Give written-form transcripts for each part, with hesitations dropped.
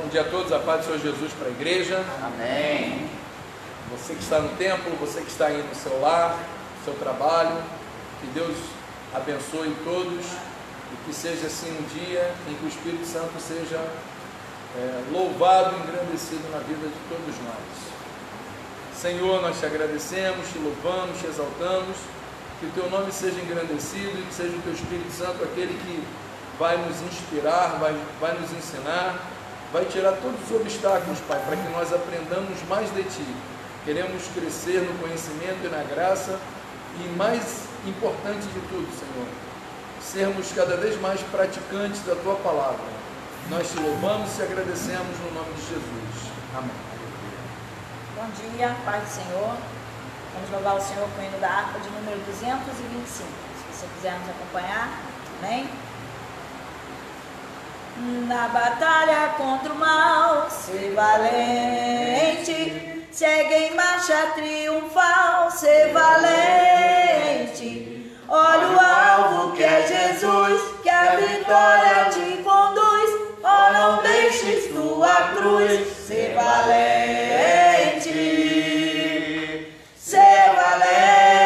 Bom dia a todos, a paz do Senhor Jesus para a igreja. Amém. Você que está no templo, você que está aí no seu lar, no seu trabalho, que Deus abençoe todos e que seja assim um dia em que o Espírito Santo seja louvado e engrandecido na vida de todos nós. Senhor, nós te agradecemos, te louvamos, te exaltamos, que o teu nome seja engrandecido e que seja o teu Espírito Santo aquele que vai nos inspirar, vai nos ensinar, vai tirar todos os obstáculos, Pai, para que nós aprendamos mais de Ti. Queremos crescer no conhecimento e na graça e, mais importante de tudo, Senhor, sermos cada vez mais praticantes da Tua palavra. Nós te louvamos e agradecemos no nome de Jesus. Amém. Bom dia, paz do Senhor. Vamos louvar o Senhor com o hino da harpa de número 225. Se você quiser nos acompanhar, amém? Na batalha contra o mal, ser valente, segue em marcha triunfal, ser valente. Olha o alvo que é Jesus, que a vitória te conduz. Oh, não deixes tua cruz, ser valente, ser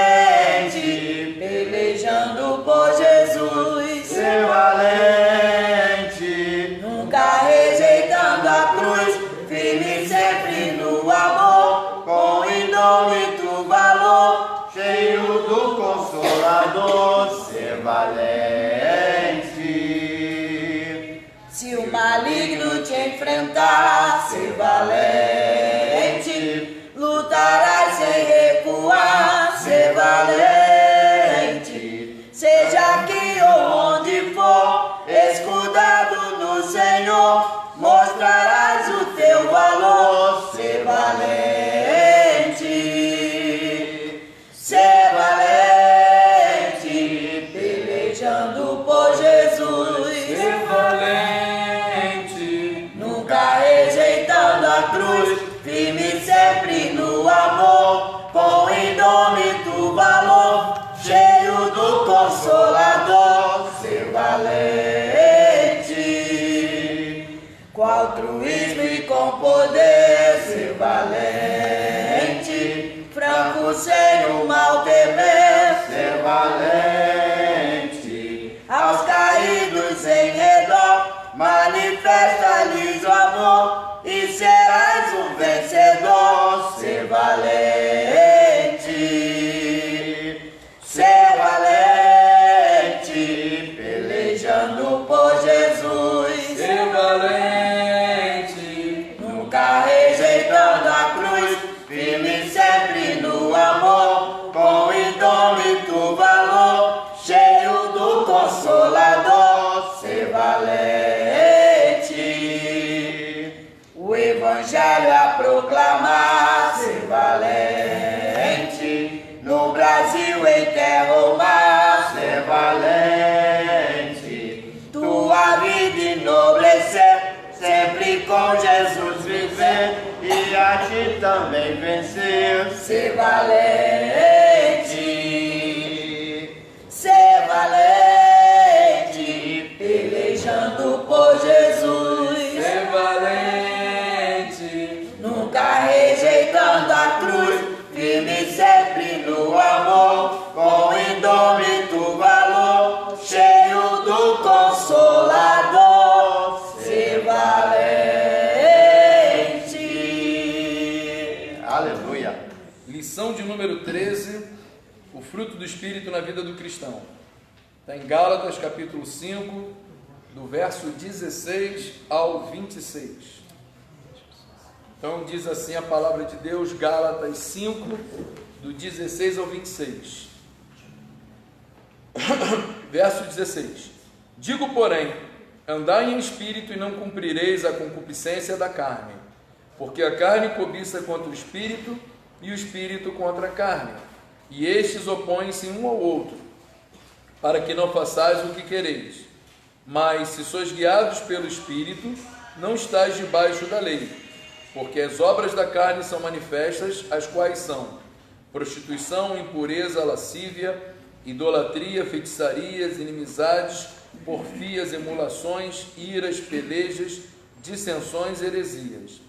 valente, pelejando por Jesus, Ser valente, nunca rejeitando a cruz, firme sempre no amor, com indômito valor, cheio do Consolador. Ser valente. se o maligno te enfrentar, ser valente, lutarás sem recuar, ser valente, seja aqui ou onde for, escudado no Senhor, mostrarás o teu valor, ser valente, ser valente, pelejando por Jesus, Ser valente, nunca rejeitando a cruz, firme sempre no amor, com indômito valor, cheio do Consolador, ser valente, com altruísmo e com poder, ser valente, franco sem o mal temer, Ser valente. aos caídos em redor, manifesta-lhes o amor e serás um vencedor, ser valente, ser valente, pelejando por Jesus, ser valente, nunca rejeitando a cruz, firme sempre no amor, com indômito valor, cheio do Consolador, ser valente, o Evangelho a proclamar, ser valente, no Brasil, em terra ou mar, Ser valente. tua vida enobrecer, sempre com Jesus viver, E a ti também vencer. ser valente, ser valente, pelejando por Jesus, ser valente, nunca rejeitando a cruz, firme sempre no amor, com indômito valor, cheio do Consolador, ser valente. Aleluia. lição de número 13, o fruto do Espírito na vida do cristão. Está em Gálatas capítulo 5, do verso 16 ao 26. Então diz assim a palavra de Deus, Gálatas 5, do 16 ao 26. Verso 16. Digo, porém, andai em espírito e não cumprireis a concupiscência da carne, porque a carne cobiça contra o espírito e o espírito contra a carne, e estes opõem-se um ao outro, para que não façais o que quereis. Mas se sois guiados pelo espírito, não estáis debaixo da lei, porque as obras da carne são manifestas, as quais são prostituição, impureza, lascívia, idolatria, feitiçarias, inimizades, porfias, emulações, iras, pelejas, dissensões e heresias,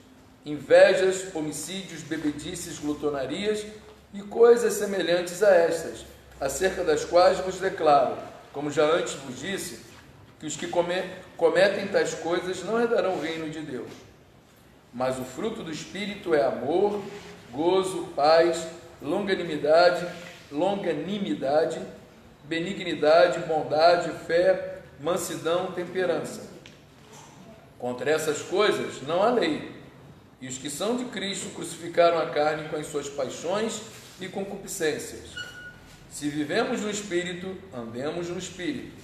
invejas, homicídios, bebedices, glutonarias e coisas semelhantes a estas, acerca das quais vos declaro, como já antes vos disse, que os que cometem tais coisas não herdarão o reino de Deus. Mas o fruto do Espírito é amor, gozo, paz, longanimidade, benignidade, bondade, fé, mansidão, temperança. Contra essas coisas não há lei. E os que são de Cristo crucificaram a carne com as suas paixões e concupiscências. Se vivemos no Espírito, andemos no Espírito.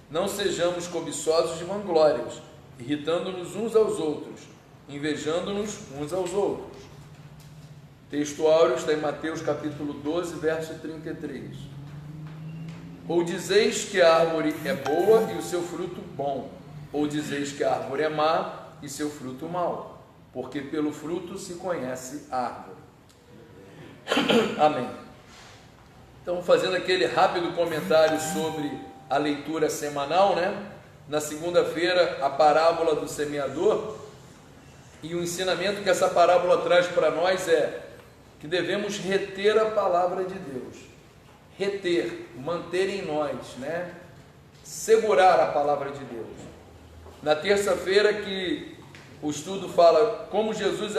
Não sejamos cobiçosos de vanglórias, irritando-nos uns aos outros, invejando-nos uns aos outros. Texto áureo está em Mateus capítulo 12, verso 33. Ou dizeis que a árvore é boa e o seu fruto bom, ou dizeis que a árvore é má e seu fruto mau, porque pelo fruto se conhece a árvore. Amém. Então, fazendo aquele rápido comentário sobre a leitura semanal, né? Na segunda-feira, a parábola do semeador, e o ensinamento que essa parábola traz para nós é que devemos reter a palavra de Deus, reter, manter em nós, né? Segurar a palavra de Deus. Na terça-feira que o estudo fala como Jesus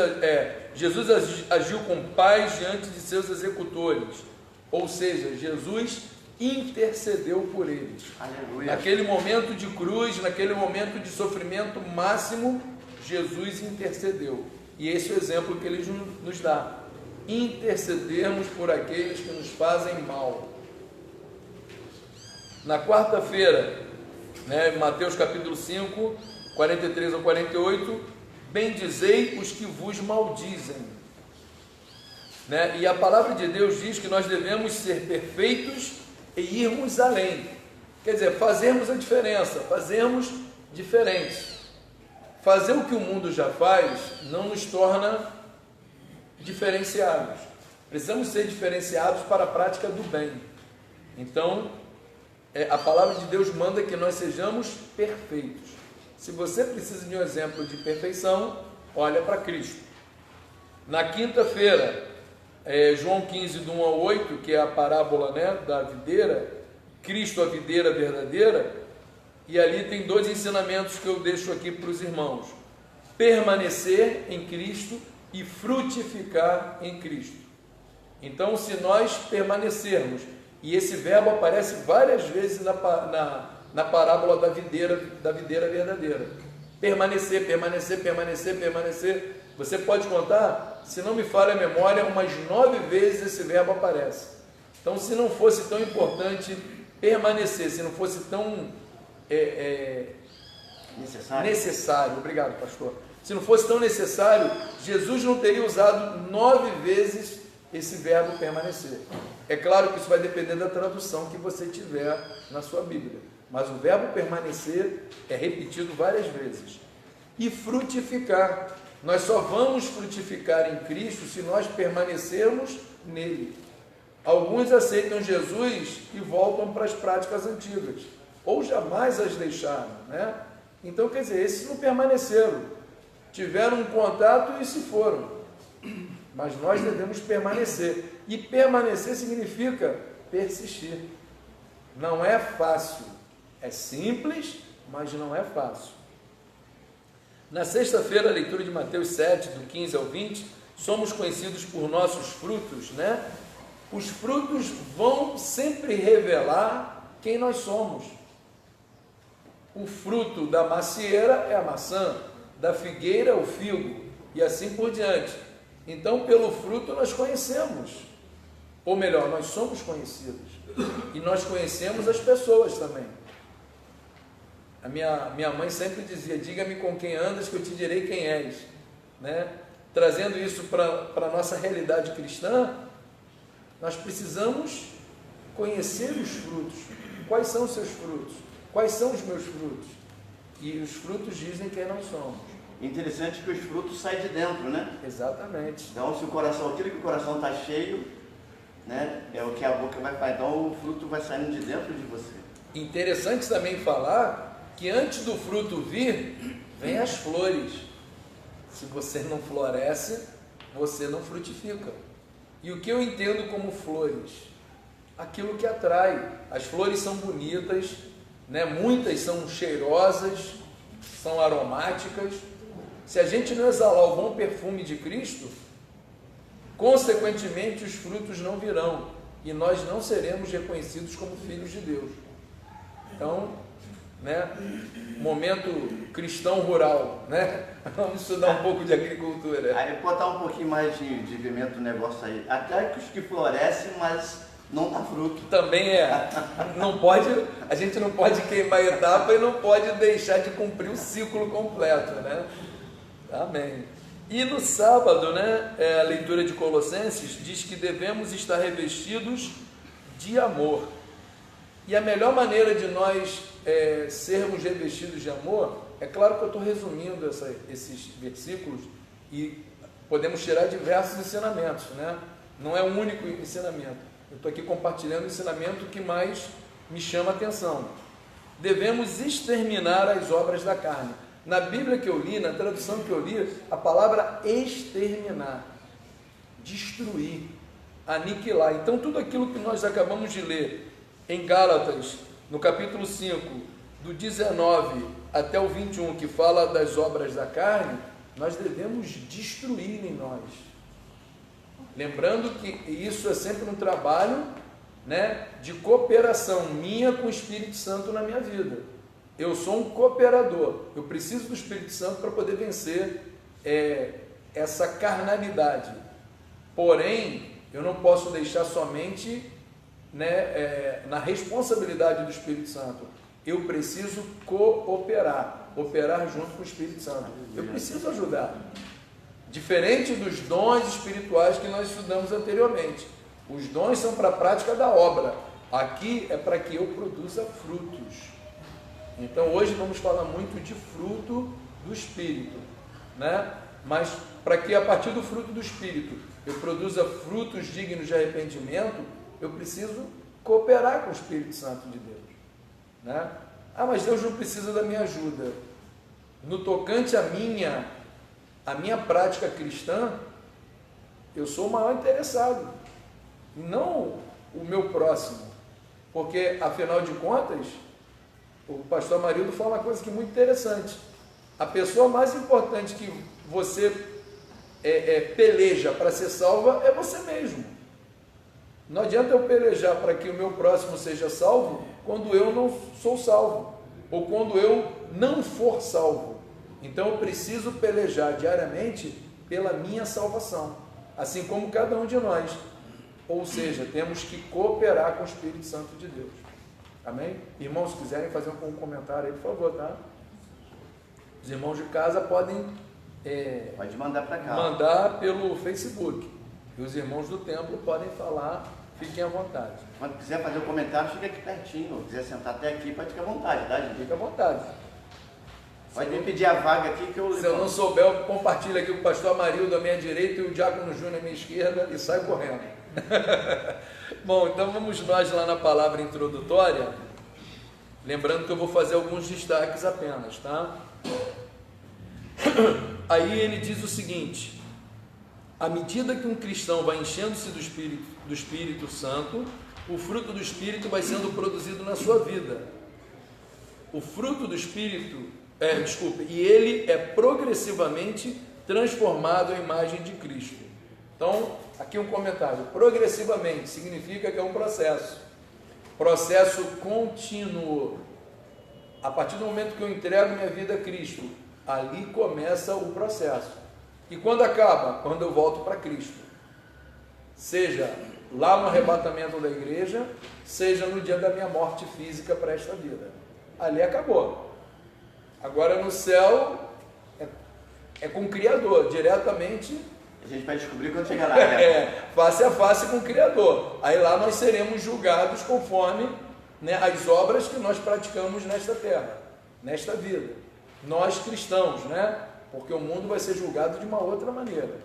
agiu com paz diante de seus executores, ou seja, Jesus intercedeu por eles. Aleluia. Naquele momento de cruz, naquele momento de sofrimento máximo, Jesus intercedeu. E esse é o exemplo que ele nos dá. Intercedermos por aqueles que nos fazem mal. Na quarta-feira, né, Mateus capítulo 5, 43 ao 48, bendizei os que vos maldizem. Né? E a palavra de Deus diz que nós devemos ser perfeitos e irmos além. Quer dizer, fazermos a diferença, fazermos diferente. Fazer o que o mundo já faz não nos torna diferenciados. Precisamos ser diferenciados para a prática do bem. Então, a palavra de Deus manda que nós sejamos perfeitos. Se você precisa de um exemplo de perfeição, olha para Cristo. Na quinta-feira, João 15, do 1 ao 8, que é a parábola, né, da videira, Cristo a videira verdadeira, e ali tem dois ensinamentos que eu deixo aqui para os irmãos: permanecer em Cristo e frutificar em Cristo. Então, se nós permanecermos, e esse verbo aparece várias vezes na parábola da videira verdadeira, permanecer, permanecer, permanecer, permanecer. Você pode contar, se não me falha a memória, umas 9 vezes esse verbo aparece. Então, se não fosse tão importante permanecer, se não fosse tão necessário, obrigado, pastor. Se não fosse tão necessário, Jesus não teria usado 9 vezes esse verbo permanecer. É claro que isso vai depender da tradução que você tiver na sua Bíblia, mas o verbo permanecer é repetido várias vezes. E frutificar. Nós só vamos frutificar em Cristo se nós permanecermos nele. Alguns aceitam Jesus e voltam para as práticas antigas, ou jamais as deixaram, né? Então, quer dizer, esses não permaneceram, tiveram um contato e se foram. Mas nós devemos permanecer. E permanecer significa persistir. Não é fácil. É simples, mas não é fácil. Na sexta-feira, a leitura de Mateus 7, do 15 ao 20, somos conhecidos por nossos frutos, né? Os frutos vão sempre revelar quem nós somos. O fruto da macieira é a maçã, da figueira o figo, e assim por diante. Então, pelo fruto nós conhecemos, ou melhor, nós somos conhecidos, e nós conhecemos as pessoas também. A minha mãe sempre dizia: diga-me com quem andas que eu te direi quem és, né? Trazendo isso para a nossa realidade cristã, nós precisamos conhecer os frutos. Quais são os seus frutos? Quais são os meus frutos? E os frutos dizem quem nós somos. Interessante que os frutos saem de dentro, né? Exatamente. Então, se o coração, aquilo que o coração está cheio, né, é o que a boca vai fazer. Então, o fruto vai saindo de dentro de você. Interessante também falar que antes do fruto vir, vem as flores. Se você não floresce, você não frutifica. E o que eu entendo como flores? Aquilo que atrai. As flores são bonitas, né? Muitas são cheirosas, são aromáticas. Se a gente não exalar o bom perfume de Cristo, consequentemente os frutos não virão e nós não seremos reconhecidos como filhos de Deus. Então, né, momento cristão rural, né? Vamos estudar um pouco de agricultura. Aí botar um pouquinho mais de pimenta no negócio aí. Até que os que florescem, mas não dá fruto. Também é. Não pode, a gente não pode queimar etapa e não pode deixar de cumprir o ciclo completo, né? Amém. E no sábado, né, a leitura de Colossenses diz que devemos estar revestidos de amor. E a melhor maneira de nós sermos revestidos de amor, é claro que eu estou resumindo esses versículos e podemos tirar diversos ensinamentos, né? Não é um único ensinamento. Eu estou aqui compartilhando o ensinamento que mais me chama a atenção. Devemos exterminar as obras da carne. Na Bíblia que eu li, na tradução que eu li, a palavra exterminar, destruir, aniquilar. Então tudo aquilo que nós acabamos de ler em Gálatas, no capítulo 5, do 19 até o 21, que fala das obras da carne, nós devemos destruir em nós. Lembrando que isso é sempre um trabalho, né, de cooperação minha com o Espírito Santo na minha vida. Eu sou um cooperador, eu preciso do Espírito Santo para poder vencer essa carnalidade. Porém, eu não posso deixar somente, né, na responsabilidade do Espírito Santo. Eu preciso cooperar, operar junto com o Espírito Santo. Eu preciso ajudar. Diferente dos dons espirituais que nós estudamos anteriormente. Os dons são para a prática da obra. Aqui é para que eu produza frutos. Então hoje vamos falar muito de fruto do Espírito, né? Mas para que a partir do fruto do Espírito eu produza frutos dignos de arrependimento, eu preciso cooperar com o Espírito Santo de Deus, né? Ah, mas Deus não precisa da minha ajuda. No tocante à minha prática cristã, eu sou o maior interessado, não o meu próximo, porque afinal de contas, o pastor Amarildo fala uma coisa que é muito interessante. A pessoa mais importante que você peleja para ser salva é você mesmo. Não adianta eu pelejar para que o meu próximo seja salvo quando eu não sou salvo, ou quando eu não for salvo. Então eu preciso pelejar diariamente pela minha salvação, assim como cada um de nós. Ou seja, temos que cooperar com o Espírito Santo de Deus. Amém? Irmãos, se quiserem fazer um comentário aí, por favor, tá? Os irmãos de casa podem pode mandar para cá. Mandar pelo Facebook. E os irmãos do templo podem falar, fiquem à vontade. Quando quiser fazer um comentário, fica aqui pertinho. Se quiser sentar até aqui, pode ficar à vontade, tá, gente? Fica à vontade. Pode me pedir a vaga aqui que eu... Se eu não souber, eu compartilho aqui com o pastor Amarildo à minha direita e o Diácono Júnior à minha esquerda e sai correndo. Bom, então vamos nós lá na palavra introdutória, lembrando que eu vou fazer alguns destaques apenas, tá? Aí ele diz o seguinte: à medida que um cristão vai enchendo-se do Espírito Santo, o fruto do Espírito vai sendo produzido na sua vida. O fruto do Espírito, e ele é progressivamente transformado à imagem de Cristo. Então, aqui um comentário. Progressivamente significa que é um processo contínuo. A partir do momento que eu entrego minha vida a Cristo, ali começa o processo. E quando acaba? Quando eu volto para Cristo. Seja lá no arrebatamento da igreja, seja no dia da minha morte física para esta vida. Ali acabou. Agora no céu é com o Criador, diretamente. A gente vai descobrir quando chegar lá, né? Face a face com o Criador. Aí lá nós seremos julgados conforme, né, as obras que nós praticamos nesta terra, nesta vida. Nós cristãos, né? Porque o mundo vai ser julgado de uma outra maneira.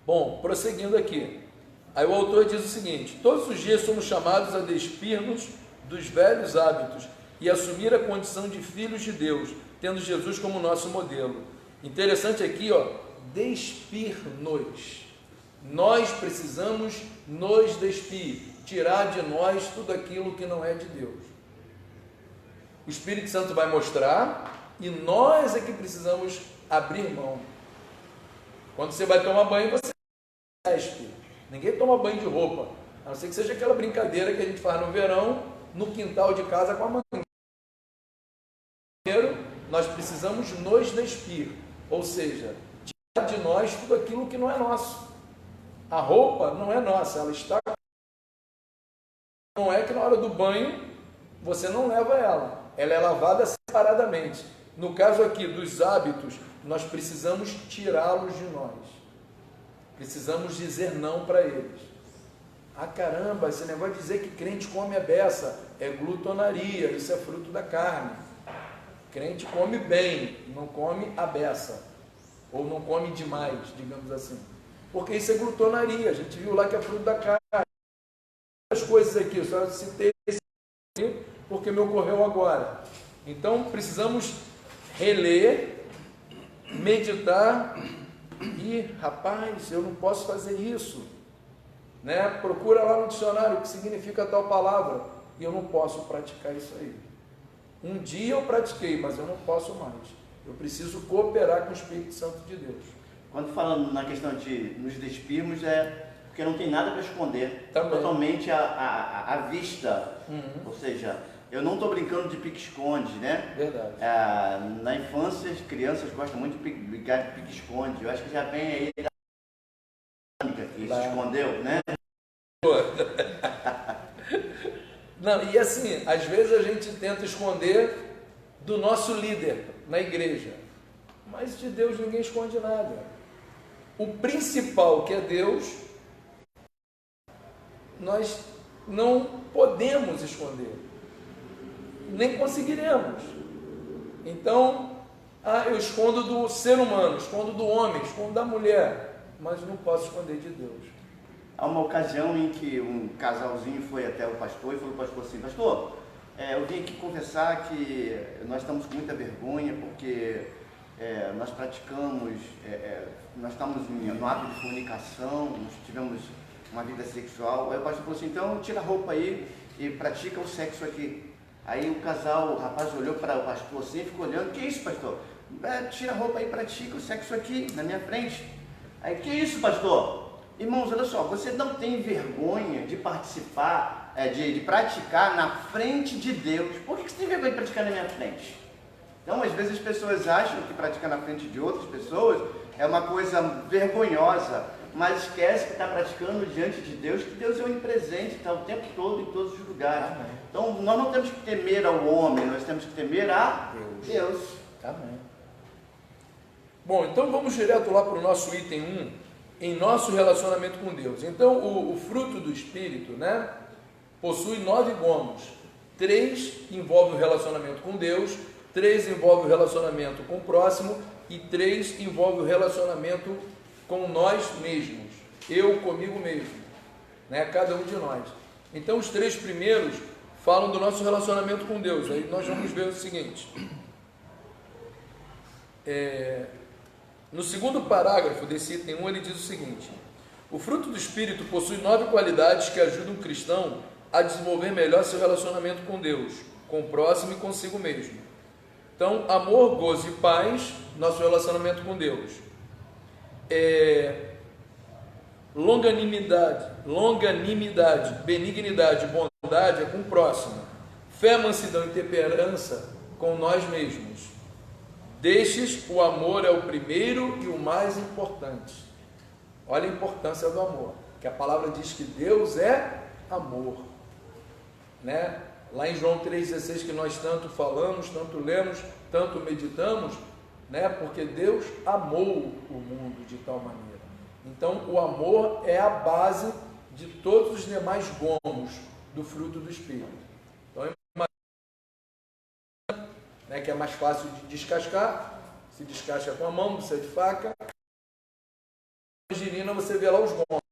Bom, prosseguindo aqui. Aí o autor diz o seguinte: todos os dias somos chamados a despir-nos dos velhos hábitos e assumir a condição de filhos de Deus, tendo Jesus como nosso modelo. Interessante aqui, despir-nos. Nós precisamos nos despir, tirar de nós tudo aquilo que não é de Deus. O Espírito Santo vai mostrar e nós é que precisamos abrir mão. Quando você vai tomar banho, você despe. Ninguém toma banho de roupa, a não ser que seja aquela brincadeira que a gente faz no verão, no quintal de casa com a mangueira. Primeiro, nós precisamos nos despir, ou seja, tirar de nós tudo aquilo que não é nosso. A roupa não é nossa, ela está... Não é que na hora do banho você não leva ela é lavada separadamente. No caso aqui dos hábitos, nós precisamos tirá-los de nós. Precisamos dizer não para eles. Ah, caramba, esse negócio de dizer que crente come a beça é glutonaria, isso é fruto da carne. Crente come bem, não come a beça, ou não come demais, digamos assim. Porque isso é glutonaria, a gente viu lá que é fruto da carne. As coisas aqui, eu só citei esse aqui porque me ocorreu agora. Então, precisamos reler, meditar e, rapaz, eu não posso fazer isso. Né? Procura lá no dicionário o que significa tal palavra e eu não posso praticar isso aí. Um dia eu pratiquei, mas eu não posso mais. Eu preciso cooperar com o Espírito Santo de Deus. Quando falando na questão de nos despirmos, é porque não tem nada para esconder. Também. Totalmente à vista. Ou seja, eu não estou brincando de pique-esconde, né? Verdade. Na infância, as crianças gostam muito de brincar de pique-esconde. Eu acho que já vem aí da que se escondeu, né? Não, e assim, às vezes a gente tenta esconder do nosso líder na igreja, mas de Deus ninguém esconde nada. O principal, que é Deus, nós não podemos esconder, nem conseguiremos. Então, eu escondo do ser humano, escondo do homem, escondo da mulher, mas não posso esconder de Deus. Há uma ocasião em que um casalzinho foi até o pastor e falou para o pastor assim: pastor, eu vim aqui confessar que nós estamos com muita vergonha porque nós praticamos, nós estamos no ato de fornicação, nós tivemos uma vida sexual. Aí o pastor falou assim: então tira a roupa aí e pratica o sexo aqui. Aí o rapaz olhou para o pastor assim e ficou olhando: que isso, pastor? Tira a roupa aí e pratica o sexo aqui na minha frente. Aí, que isso, pastor? Irmãos, olha só, você não tem vergonha de participar, de praticar na frente de Deus. Por que você tem vergonha de praticar na minha frente? Então, às vezes as pessoas acham que praticar na frente de outras pessoas é uma coisa vergonhosa, mas esquece que está praticando diante de Deus, que Deus é onipresente, está o tempo todo em todos os lugares. Amém. Então, nós não temos que temer ao homem, nós temos que temer a Deus. Amém. Bom, então vamos direto lá para o nosso item 1, em nosso relacionamento com Deus. Então, o fruto do Espírito, né, possui 9 gomos. 3 envolve o relacionamento com Deus, 3 envolve o relacionamento com o próximo e 3 envolve o relacionamento com nós mesmos, eu comigo mesmo, né, cada um de nós. Então, os 3 primeiros falam do nosso relacionamento com Deus. Aí nós vamos ver o seguinte. No segundo parágrafo desse item 1, ele diz o seguinte: o fruto do Espírito possui 9 qualidades que ajudam o cristão a desenvolver melhor seu relacionamento com Deus, com o próximo e consigo mesmo. Então, amor, gozo e paz, nosso relacionamento com Deus. Longanimidade, benignidade, bondade é com o próximo. Fé, mansidão e temperança com nós mesmos. Destes, o amor é o primeiro e o mais importante. Olha a importância do amor, que a palavra diz que Deus é amor, né? Lá em João 3,16, que nós tanto falamos, tanto lemos, tanto meditamos, né? Porque Deus amou o mundo de tal maneira. Então, o amor é a base de todos os demais gomos do fruto do Espírito. Então, que é mais fácil de descascar, se descasca com a mão, você de faca. Na tangerina você vê lá os gomos.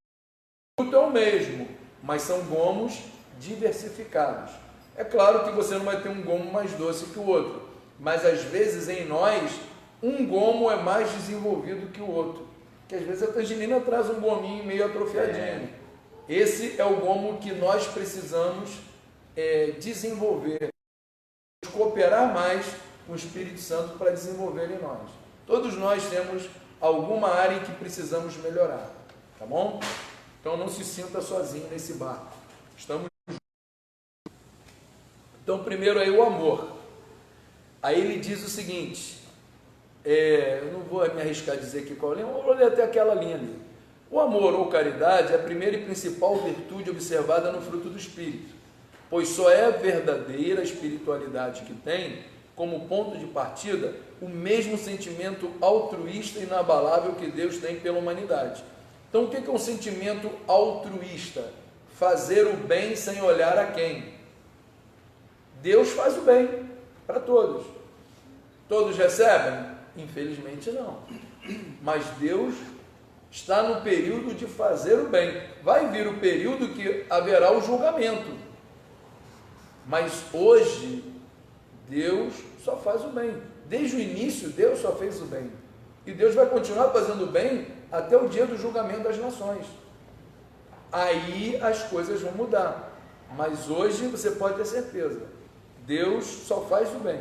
O fruto é o mesmo, mas são gomos diversificados. É claro que você não vai ter um gomo mais doce que o outro, mas às vezes em nós, um gomo é mais desenvolvido que o outro. Que às vezes a tangerina traz um gominho meio atrofiadinho. Esse é o gomo que nós precisamos desenvolver, cooperar mais com o Espírito Santo para desenvolver em nós. Todos nós temos alguma área em que precisamos melhorar, tá bom? Então não se sinta sozinho nesse barco. Estamos juntos. Então primeiro aí o amor. Aí ele diz o seguinte, eu não vou me arriscar a dizer aqui qual linha, vou ler até aquela linha ali. O amor ou caridade é a primeira e principal virtude observada no fruto do Espírito, pois só é a verdadeira espiritualidade que tem como ponto de partida o mesmo sentimento altruísta e inabalável que Deus tem pela humanidade. Então, o que é um sentimento altruísta? Fazer o bem sem olhar a quem. Deus faz o bem para todos. Todos recebem? Infelizmente não. Mas Deus está no período de fazer o bem. Vai vir o período que haverá o julgamento. Mas hoje, Deus só faz o bem. Desde o início, Deus só fez o bem. E Deus vai continuar fazendo o bem até o dia do julgamento das nações. Aí as coisas vão mudar. Mas hoje você pode ter certeza, Deus só faz o bem.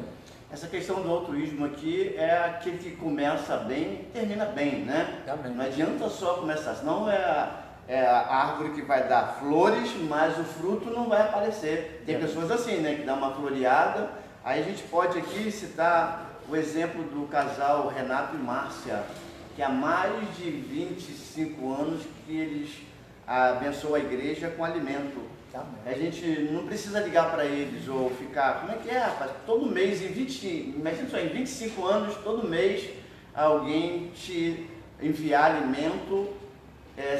Essa questão do altruísmo aqui é aquele que começa bem e termina bem, né? Amém. Não adianta só começar, senão é a árvore que vai dar flores, mas o fruto não vai aparecer. Tem pessoas assim, né, que dá uma floreada. Aí a gente pode aqui citar o exemplo do casal Renato e Márcia, que há mais de 25 anos que eles abençoam a igreja com alimento. A gente não precisa ligar para eles ou ficar, como é que é, rapaz? Todo mês, imagina só, em 25 anos, todo mês alguém te enviar alimento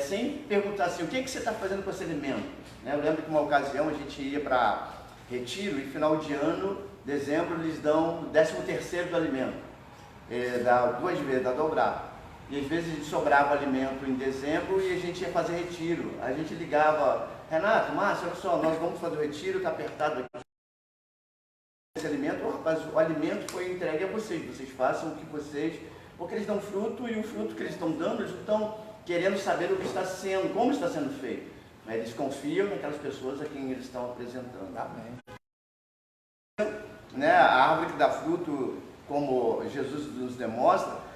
sem perguntar assim, o que você está fazendo com esse alimento? Né? Eu lembro que uma ocasião a gente ia para retiro e final de ano, dezembro, eles dão o 13º do alimento, dá 2 vezes, dá dobrado. E às vezes sobrava alimento em dezembro e a gente ia fazer retiro. A gente ligava, Renato, Márcio, olha só, nós vamos fazer o retiro, está apertado aqui. Esse alimento, rapaz, o alimento foi entregue a vocês, vocês façam o que vocês, porque eles dão fruto e o fruto que eles estão dando, eles estão querendo saber o que está sendo, como está sendo feito. Mas eles confiam naquelas pessoas a quem eles estão apresentando. Amém. Né, a árvore que dá fruto, como Jesus nos demonstra,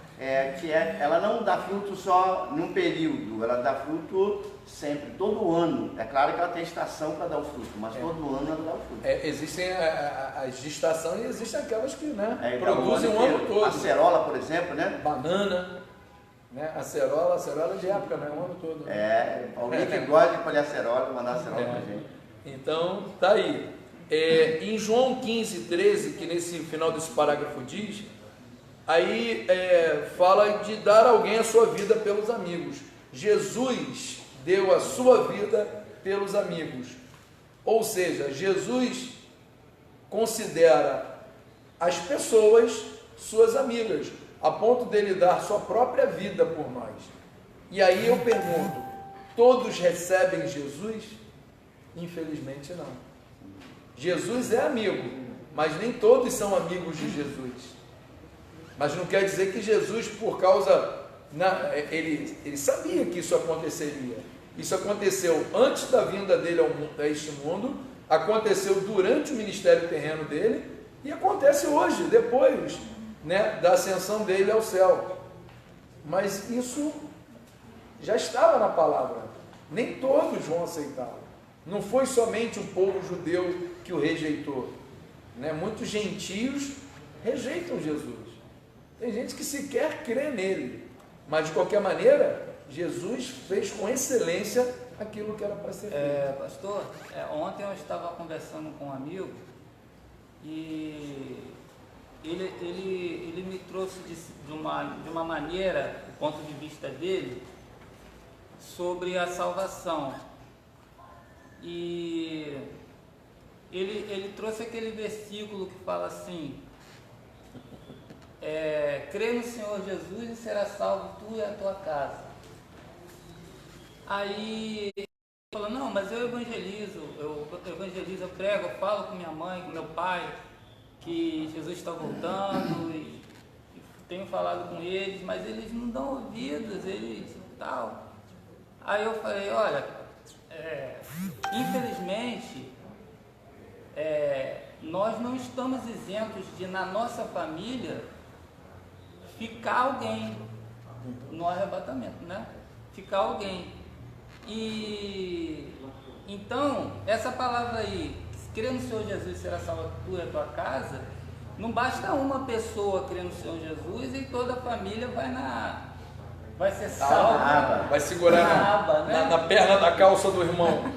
ela não dá fruto só num período, ela dá fruto sempre, todo ano. É claro que ela tem estação para dar o fruto, mas todo ano ela dá o fruto. Existem as de estação e existem aquelas que produzem o ano todo. A acerola, por exemplo, né? Banana, né? Acerola é de época, né? O ano todo. Né? Alguém que gosta de colher acerola, mandar acerola pra gente. Então, tá aí. Em João 15:13, que nesse final desse parágrafo diz, aí fala de dar alguém a sua vida pelos amigos. Jesus deu a sua vida pelos amigos. Ou seja, Jesus considera as pessoas suas amigas, a ponto dele dar sua própria vida por nós. E aí eu pergunto, todos recebem Jesus? Infelizmente não. Jesus é amigo, mas nem todos são amigos de Jesus. Mas não quer dizer que Jesus, por causa... ele sabia que isso aconteceria. Isso aconteceu antes da vinda dele a este mundo, aconteceu durante o ministério terreno dele e acontece hoje, depois, né, da ascensão dele ao céu. Mas isso já estava na palavra. Nem todos vão aceitá-lo. Não foi somente o povo judeu que o rejeitou, né? Muitos gentios rejeitam Jesus. Tem gente que sequer crê nele, mas de qualquer maneira, Jesus fez com excelência aquilo que era para ser feito. Pastor, ontem eu estava conversando com um amigo e ele me trouxe de uma maneira, do ponto de vista dele, sobre a salvação. E ele trouxe aquele versículo que fala assim, crê no Senhor Jesus e será salvo tu e a tua casa. Aí falou, não, mas eu evangelizo, eu prego, eu falo com minha mãe, com meu pai, que Jesus está voltando, e tenho falado com eles, mas eles não dão ouvidos, eles tal. Aí eu falei, olha, infelizmente, nós não estamos isentos de, na nossa família, ficar alguém no arrebatamento, né? Ficar alguém. E então, essa palavra aí, crer no Senhor Jesus será salva tu e a tua casa, não basta uma pessoa crer no Senhor Jesus e toda a família vai ser salva. Vai segurar na perna da calça do irmão.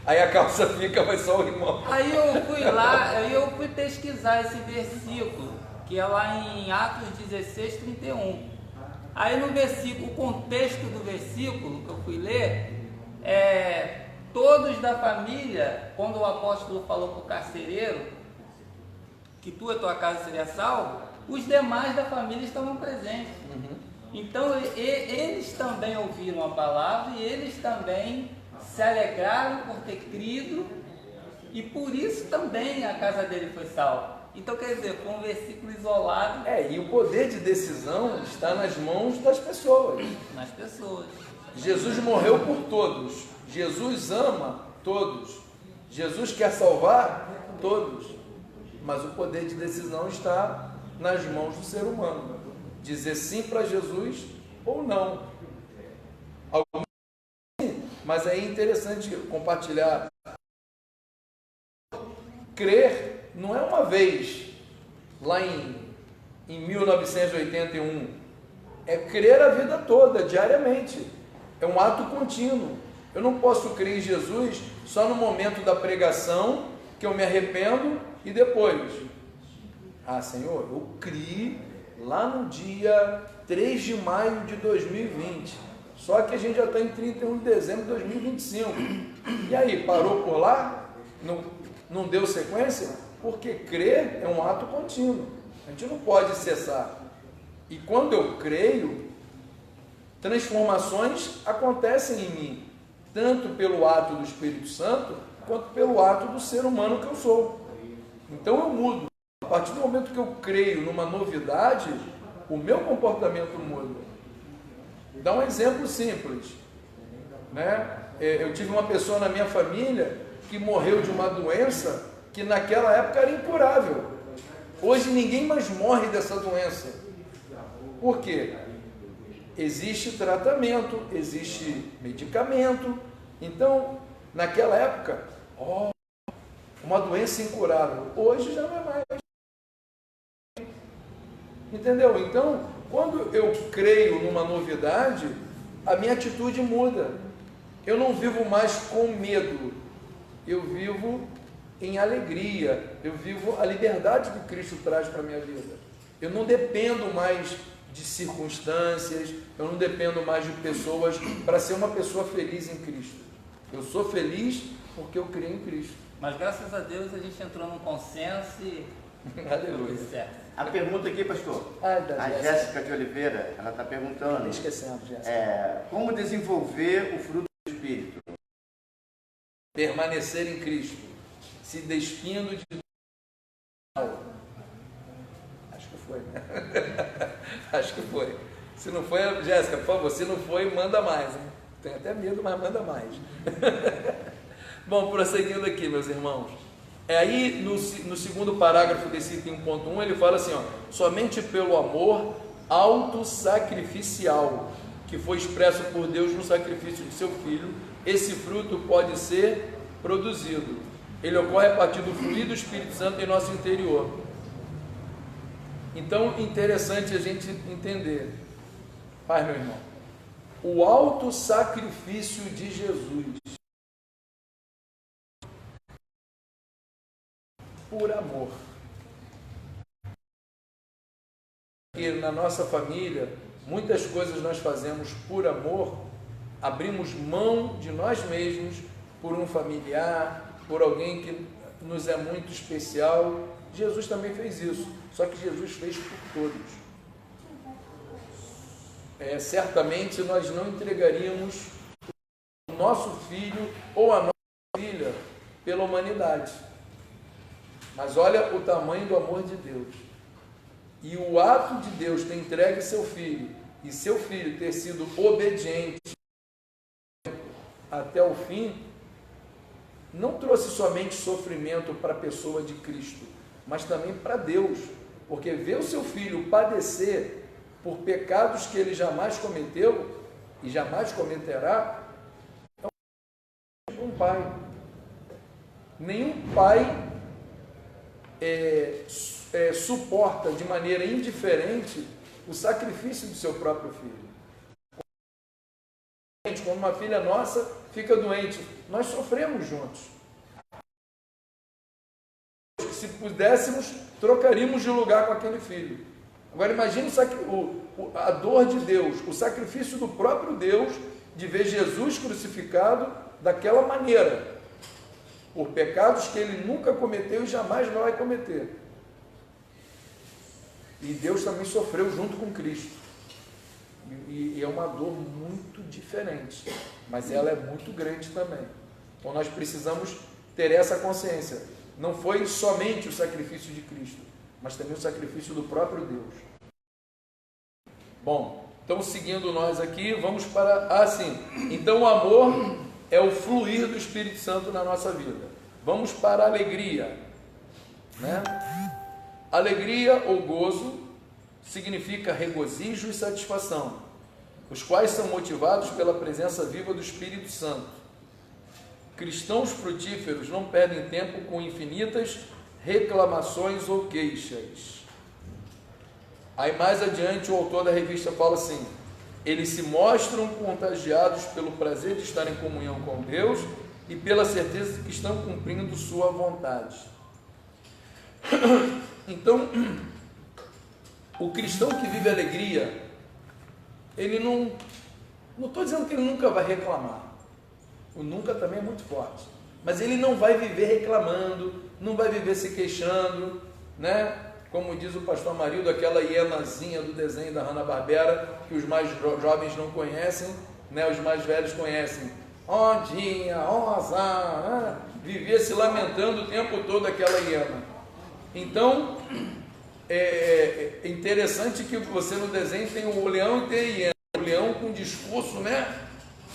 Aí a calça fica, vai só o irmão. Aí eu fui lá, aí eu fui pesquisar esse versículo, que é lá em Atos 16, 31. Aí no versículo, o contexto do versículo que eu fui ler, todos da família, quando o apóstolo falou para o carcereiro que tu e tua casa seria salvo, os demais da família estavam presentes. Então eles também ouviram a palavra e eles também se alegraram por ter crido e por isso também a casa dele foi salva. Então quer dizer, foi um versículo isolado. E o poder de decisão está nas mãos das pessoas. Nas pessoas. Jesus morreu por todos. Jesus ama todos. Jesus quer salvar todos. Mas o poder de decisão está nas mãos do ser humano. Dizer sim para Jesus ou não. Mas é interessante compartilhar. Crer não é uma vez, lá em 1981. É crer a vida toda, diariamente. É um ato contínuo. Eu não posso crer em Jesus só no momento da pregação, que eu me arrependo, e depois. Senhor, eu criei lá no dia 3 de maio de 2020. Só que a gente já está em 31 de dezembro de 2025. E aí, parou por lá? Não deu sequência? Porque crer é um ato contínuo. A gente não pode cessar. E quando eu creio, transformações acontecem em mim. Tanto pelo ato do Espírito Santo, quanto pelo ato do ser humano que eu sou. Então eu mudo. A partir do momento que eu creio numa novidade, o meu comportamento muda. Dá um exemplo simples, né? Eu tive uma pessoa na minha família que morreu de uma doença que naquela época era incurável. Hoje ninguém mais morre dessa doença. Por quê? Existe tratamento, existe medicamento. Então, naquela época, uma doença incurável. Hoje já não é mais. Entendeu? Então, quando eu creio numa novidade, a minha atitude muda. Eu não vivo mais com medo. Eu vivo em alegria. Eu vivo a liberdade que Cristo traz para a minha vida. Eu não dependo mais de circunstâncias, eu não dependo mais de pessoas para ser uma pessoa feliz em Cristo. Eu sou feliz porque eu creio em Cristo. Mas graças a Deus a gente entrou num consenso e aleluia. Certo. A pergunta aqui, pastor, a Jéssica de Oliveira, ela está perguntando, esquecendo, Jéssica. Como desenvolver o fruto do Espírito? Permanecer em Cristo, se despindo de... Acho que foi, né? Acho que foi. Se não foi, Jéssica, por favor, se não foi, manda mais, hein? Tenho até medo, mas manda mais. Bom, prosseguindo aqui, meus irmãos. Aí, no segundo parágrafo desse item 1.1, ele fala assim, somente pelo amor autossacrificial, que foi expresso por Deus no sacrifício de seu Filho, esse fruto pode ser produzido. Ele ocorre a partir do fluir do Espírito Santo em nosso interior. Então, interessante a gente entender. Pai, meu irmão, o autossacrifício de Jesus, por amor. E na nossa família, muitas coisas nós fazemos por amor, abrimos mão de nós mesmos por um familiar, por alguém que nos é muito especial. Jesus também fez isso, só que Jesus fez por todos. Certamente nós não entregaríamos o nosso filho ou a nossa filha pela humanidade. Mas olha o tamanho do amor de Deus. E o ato de Deus ter entregue seu filho, e seu filho ter sido obediente até o fim, não trouxe somente sofrimento para a pessoa de Cristo, mas também para Deus, porque ver o seu filho padecer por pecados que ele jamais cometeu e jamais cometerá, é um pai. Nenhum pai suporta de maneira indiferente o sacrifício do seu próprio filho. Quando uma filha nossa fica doente, nós sofremos juntos. Se pudéssemos, trocaríamos de lugar com aquele filho. Agora imagine a dor de Deus, o sacrifício do próprio Deus de ver Jesus crucificado daquela maneira, por pecados que ele nunca cometeu e jamais vai cometer. E Deus também sofreu junto com Cristo. E é uma dor muito diferente, mas ela é muito grande também. Então nós precisamos ter essa consciência. Não foi somente o sacrifício de Cristo, mas também o sacrifício do próprio Deus. Bom, então seguindo nós aqui, vamos para... então o amor é o fluir do Espírito Santo na nossa vida. Vamos para a alegria, né? Alegria ou gozo significa regozijo e satisfação, os quais são motivados pela presença viva do Espírito Santo. Cristãos frutíferos não perdem tempo com infinitas reclamações ou queixas. Aí mais adiante o autor da revista fala assim: eles se mostram contagiados pelo prazer de estar em comunhão com Deus e pela certeza de que estão cumprindo sua vontade. Então, o cristão que vive alegria, ele não estou dizendo que ele nunca vai reclamar, o nunca também é muito forte, mas ele não vai viver reclamando, não vai viver se queixando, né? Como diz o pastor Amarildo, aquela hienazinha do desenho da Hanna-Barbera, que os mais jovens não conhecem, né? Os mais velhos conhecem. Ondinha, azar, vivia se lamentando o tempo todo aquela hiena. Então, é interessante que você no desenho tem o leão e tem a hiena. O leão com discurso, né?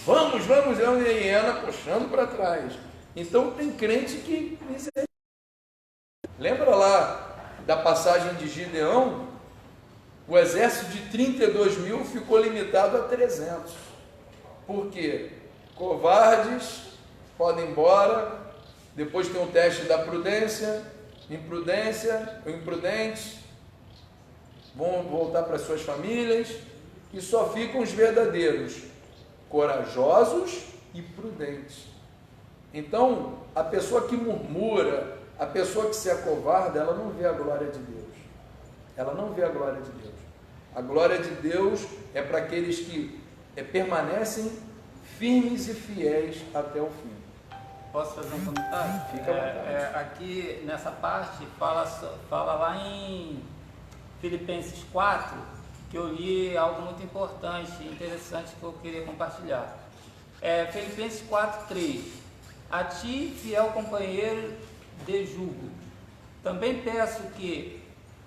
Vamos, leão e a hiena puxando para trás. Então tem crente que... Lembra lá da passagem de Gideão? O exército de 32 mil ficou limitado a 300. Por quê? Covardes podem ir embora, depois tem um teste da prudência, imprudentes vão voltar para suas famílias, e só ficam os verdadeiros, corajosos e prudentes. Então, a pessoa que murmura, a pessoa que se acovarda, ela não vê a glória de Deus. Ela não vê a glória de Deus. A glória de Deus é para aqueles que permanecem firmes e fiéis até o fim. Posso fazer um comentário? Fica à vontade. Aqui nessa parte fala lá em Filipenses 4, que eu li algo muito importante e interessante que eu queria compartilhar. Filipenses 4:3. A ti, fiel companheiro de jugo, também peço que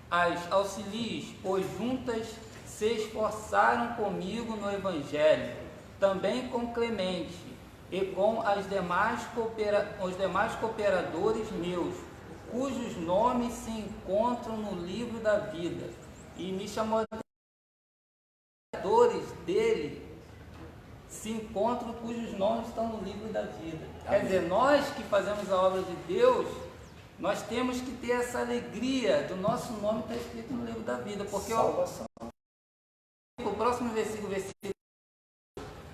as auxilies, pois juntas se esforçaram comigo no Evangelho, também com Clemente e com os demais cooperadores meus, cujos nomes se encontram no livro da vida. E me chamou a cooperadores dele se encontram, cujos nomes estão no livro da vida. Amém. Quer dizer, nós que fazemos a obra de Deus, nós temos que ter essa alegria do nosso nome estar escrito no livro da vida, porque o próximo versículo,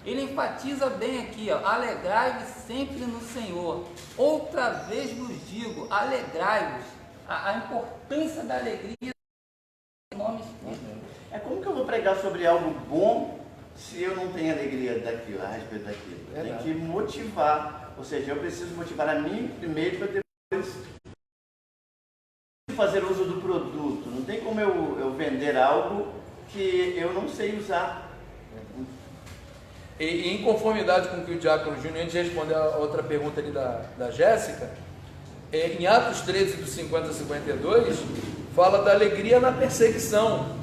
ele enfatiza bem aqui, ó: alegrai-vos sempre no Senhor. Outra vez vos digo, alegrai-vos. A importância da alegria do nome escrito. Como que eu vou pregar sobre algo bom se eu não tenho alegria daquilo, a respeito daquilo? Tem que motivar, ou seja, eu preciso motivar a mim primeiro para depois fazer uso do produto. Não tem como eu vender algo que eu não sei usar. E em conformidade com o que o Diácono Júnior, antes de responder a outra pergunta ali da Jéssica, em Atos 13, do 50 a 52, fala da alegria na perseguição.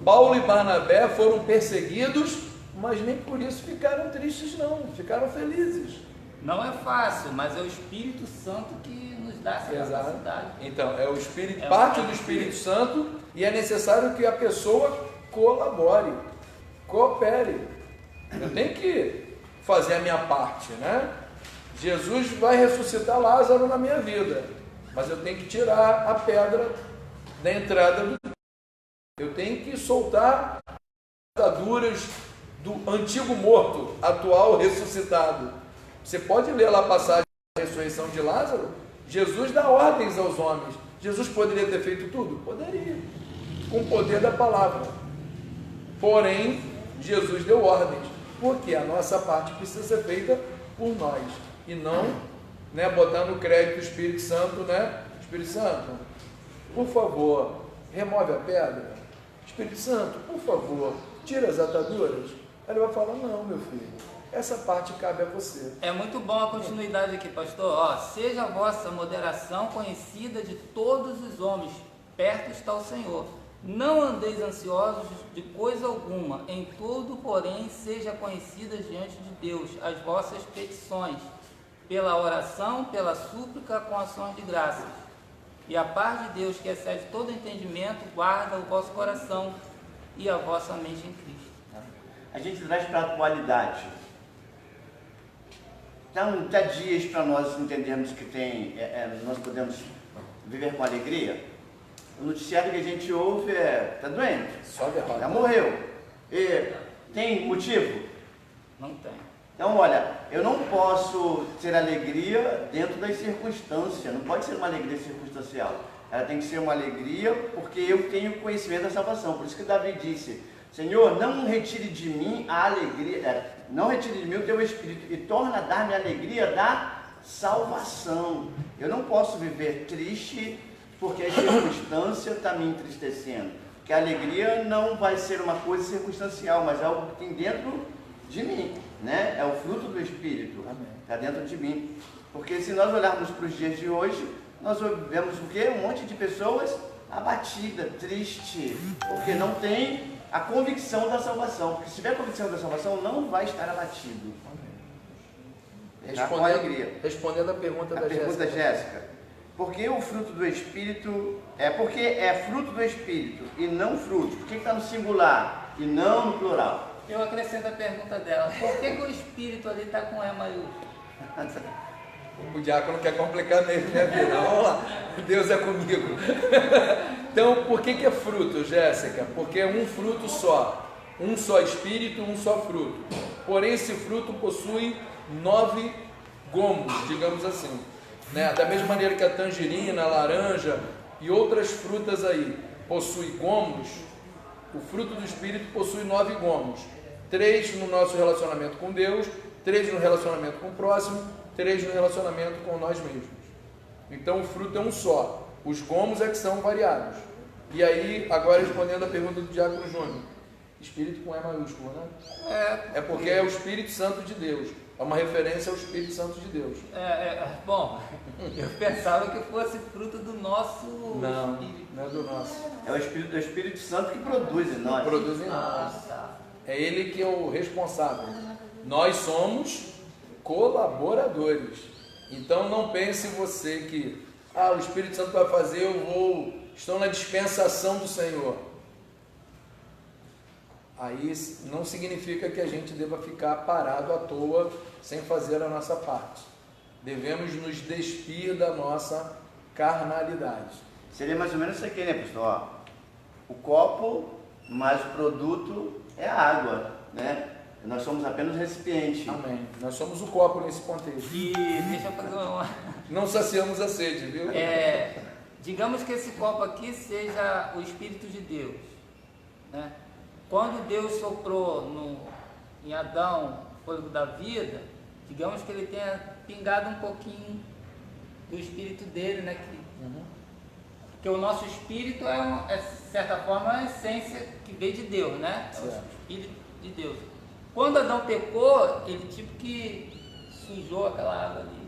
Paulo e Barnabé foram perseguidos, mas nem por isso ficaram tristes não, ficaram felizes. Não é fácil, mas é o Espírito Santo que nos dá essa capacidade. Então, é o Espírito, parte do Espírito Santo, e é necessário que a pessoa colabore, coopere. Eu tenho que fazer a minha parte, né? Jesus vai ressuscitar Lázaro na minha vida, mas eu tenho que tirar a pedra da entrada do... Eu tenho que soltar as ataduras do antigo morto, atual ressuscitado. Você pode ler lá a passagem da ressurreição de Lázaro. Jesus dá ordens aos homens. Jesus poderia ter feito tudo? Poderia, com o poder da palavra. Porém, Jesus deu ordens, porque a nossa parte precisa ser feita por nós, e não, né, botar no crédito do Espírito Santo, né? Espírito Santo, por favor, remove a pedra. Espírito Santo, por favor, tira as ataduras. Aí ele vai falar, não, meu filho, essa parte cabe a você. É muito bom a continuidade aqui, pastor. Ó, seja a vossa moderação conhecida de todos os homens, perto está o Senhor. Não andeis ansiosos de coisa alguma, em tudo, porém, seja conhecidas diante de Deus as vossas petições, pela oração, pela súplica, com ações de graças. E a paz de Deus, que excede todo entendimento, guarda o vosso coração e a vossa mente em Cristo. A gente traz para a atualidade. Então, dá dias para nós entendermos que nós podemos viver com alegria. O noticiário que a gente ouve está doente, Só derrota. já morreu. E tem motivo? Não tem. Então, olha, eu não posso ter alegria dentro das circunstâncias, não pode ser uma alegria circunstancial. Ela tem que ser uma alegria porque eu tenho conhecimento da salvação. Por isso que Davi disse, Senhor, não retire de mim a alegria, não retire de mim o teu Espírito e torna a dar-me a alegria da salvação. Eu não posso viver triste porque a circunstância está me entristecendo. Porque a alegria não vai ser uma coisa circunstancial, mas é algo que tem dentro de mim, né? É o fruto do Espírito, está dentro de mim. Porque se nós olharmos para os dias de hoje, nós vemos o quê? Um monte de pessoas abatidas, tristes, porque não tem a convicção da salvação. Porque se tiver a convicção da salvação, não vai estar abatido. Com alegria. Respondendo a pergunta da pergunta Jéssica. Porque o fruto do Espírito porque é fruto do Espírito e não fruto. Por que está no singular e não no plural? Eu acrescento a pergunta dela. Por que o Espírito ali está com E maiúsculo? O diácono quer complicar mesmo minha vida. Vamos lá. Deus é comigo. Então, por que é fruto, Jéssica? Porque é um fruto só. Um só Espírito, um só fruto. Porém, esse fruto possui 9 gomos, digamos assim. Né? Da mesma maneira que a tangerina, a laranja e outras frutas aí possuem gomos, o fruto do Espírito possui 9 gomos. 3 no nosso relacionamento com Deus, 3 no relacionamento com o próximo, 3 no relacionamento com nós mesmos. Então o fruto é um só. Os gomos é que são variados. E aí, agora respondendo a pergunta do Diácono Júnior, Espírito com E maiúsculo, né? É porque é o Espírito Santo de Deus. É uma referência ao Espírito Santo de Deus. Bom, eu pensava que fosse fruto do nosso Não, Espírito. não é do nosso. É o Espírito Santo que produz em nós. Produz em nós. É Ele que é o responsável. Nós somos colaboradores. Então não pense você que o Espírito Santo vai fazer, estou na dispensação do Senhor. Aí não significa que a gente deva ficar parado à toa sem fazer a nossa parte. Devemos nos despir da nossa carnalidade. Seria mais ou menos isso aqui, né, pessoal? O copo mais o produto é a água, né? Nós somos apenas recipiente. Amém. Nós somos o copo nesse contexto. E deixa eu fazer uma... Não saciamos a sede, viu? Digamos que esse copo aqui seja o Espírito de Deus, né? Quando Deus soprou em Adão o fôlego da vida, digamos que ele tenha pingado um pouquinho do Espírito dele, né? Porque o nosso Espírito de certa forma, a essência que veio de Deus, né? É o Espírito de Deus. Quando Adão pecou, ele tipo que sujou aquela água ali.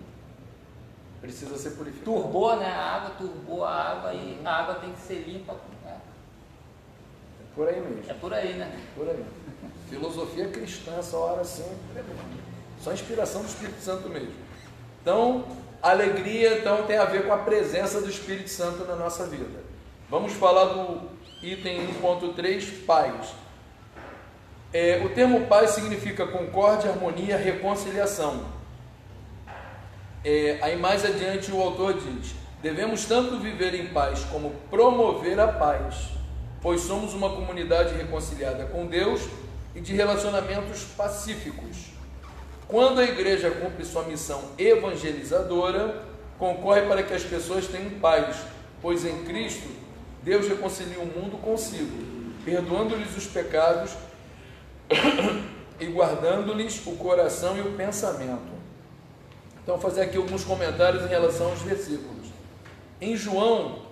Precisa ser purificado. Turbou, né? A água turbou a água e a água tem que ser limpa. Né? É por aí mesmo. É por aí, né? Por aí. Filosofia cristã, essa hora assim, só inspiração do Espírito Santo mesmo. Então, alegria tem a ver com a presença do Espírito Santo na nossa vida. Vamos falar do item 1.3, paz. O termo paz significa concórdia, harmonia, reconciliação. Aí mais adiante o autor diz: devemos tanto viver em paz como promover a paz, pois somos uma comunidade reconciliada com Deus e de relacionamentos pacíficos. Quando a igreja cumpre sua missão evangelizadora, concorre para que as pessoas tenham paz, pois em Cristo Deus reconcilia o mundo consigo, perdoando-lhes os pecados e guardando-lhes o coração e o pensamento. Então, vou fazer aqui alguns comentários em relação aos versículos. Em João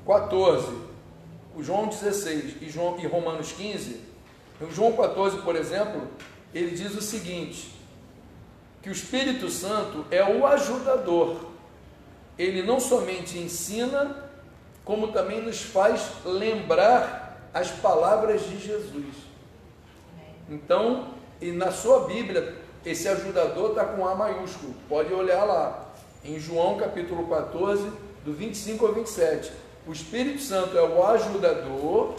14, João 16 e Romanos 15, em João 14, por exemplo, ele diz o seguinte, que o Espírito Santo é o ajudador. Ele não somente ensina, como também nos faz lembrar as palavras de Jesus. Então, e na sua Bíblia, esse ajudador está com A maiúsculo, pode olhar lá, em João capítulo 14, do 25 ao 27. O Espírito Santo é o ajudador,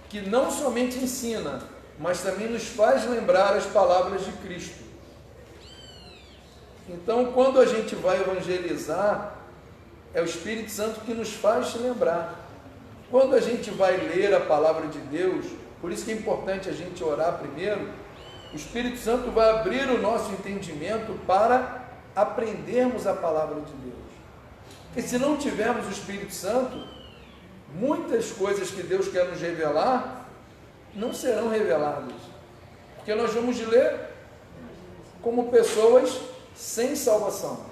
que não somente ensina, mas também nos faz lembrar as palavras de Cristo. Então, quando a gente vai evangelizar, é o Espírito Santo que nos faz lembrar. Quando a gente vai ler a palavra de Deus, por isso que é importante a gente orar primeiro, o Espírito Santo vai abrir o nosso entendimento para aprendermos a palavra de Deus. E se não tivermos o Espírito Santo, muitas coisas que Deus quer nos revelar não serão reveladas, porque nós vamos ler como pessoas sem salvação.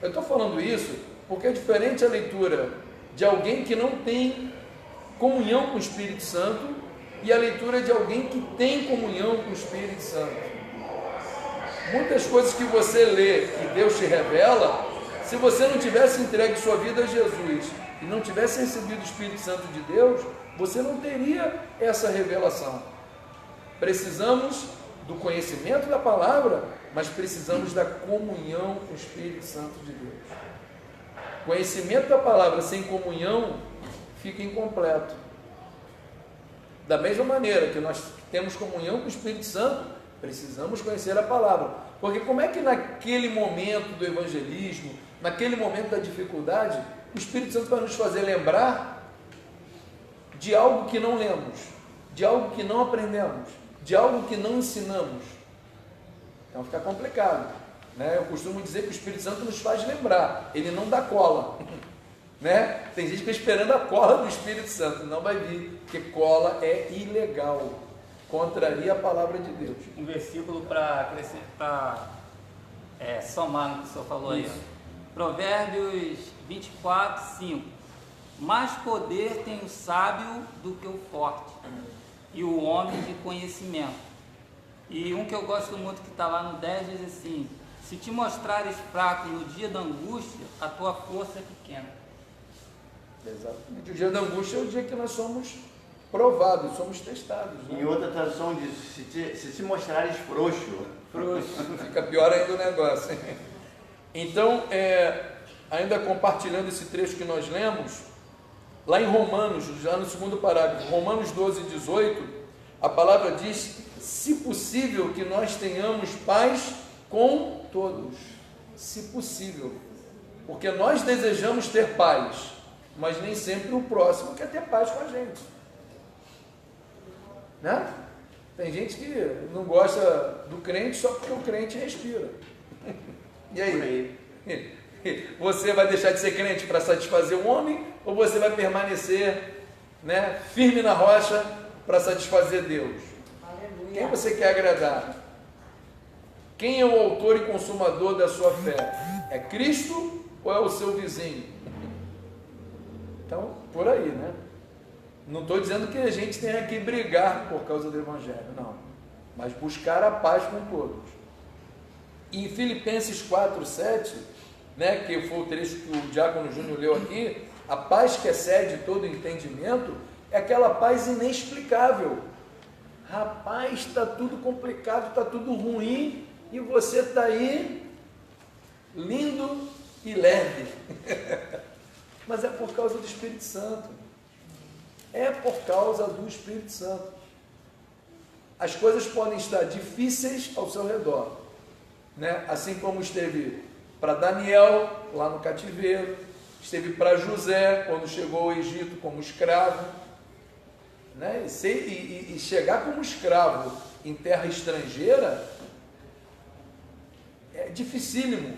Eu estou falando isso porque é diferente a leitura de alguém que não tem comunhão com o Espírito Santo e a leitura de alguém que tem comunhão com o Espírito Santo. Muitas coisas que você lê e Deus te revela, se você não tivesse entregue sua vida a Jesus e não tivesse recebido o Espírito Santo de Deus, você não teria essa revelação. Precisamos do conhecimento da palavra, mas precisamos da comunhão com o Espírito Santo de Deus. Conhecimento da palavra sem comunhão fica incompleto. Da mesma maneira que nós temos comunhão com o Espírito Santo, precisamos conhecer a palavra. Porque como é que naquele momento do evangelismo, naquele momento da dificuldade, o Espírito Santo vai nos fazer lembrar de algo que não lemos, de algo que não aprendemos, de algo que não ensinamos? Então fica complicado, né? Eu costumo dizer que o Espírito Santo nos faz lembrar, ele não dá cola, né? Tem gente que está esperando a cola do Espírito Santo, não vai vir, porque cola é ilegal, contraria a palavra de Deus. Um versículo para somar no que o senhor falou aí. Provérbios 24, 5. Mais poder tem o sábio do que o forte, e o homem de conhecimento. E um que eu gosto muito, que está lá no 10, diz assim: se te mostrares fraco no dia da angústia, a tua força é pequena. Exatamente. O dia da angústia é o dia que nós somos provados, somos testados, né? Em outra tradução diz: se te mostrares frouxo. Fica pior ainda o negócio. Então, ainda compartilhando esse trecho que nós lemos, lá em Romanos, já no segundo parágrafo, Romanos 12, 18, a palavra diz: se possível que nós tenhamos paz com todos. Se possível. Porque nós desejamos ter paz, mas nem sempre o próximo quer ter paz com a gente, né? Tem gente que não gosta do crente só porque o crente respira. E aí? Você vai deixar de ser crente para satisfazer o homem, ou você vai permanecer, né, firme na rocha para satisfazer Deus? Aleluia. Quem você quer agradar? Quem é o autor e consumador da sua fé? É Cristo ou é o seu vizinho? Então, por aí, né? Não estou dizendo que a gente tenha que brigar por causa do Evangelho, não. Mas buscar a paz com todos. Em Filipenses 4:7, né, que foi o trecho que o Diácono Júnior leu aqui, a paz que excede todo entendimento é aquela paz inexplicável. Rapaz, está tudo complicado, está tudo ruim, e você está aí lindo e leve. Mas é por causa do Espírito Santo. É por causa do Espírito Santo. As coisas podem estar difíceis ao seu redor, né? Assim como esteve para Daniel lá no cativeiro, esteve para José quando chegou ao Egito como escravo, né? E chegar como escravo em terra estrangeira é dificílimo.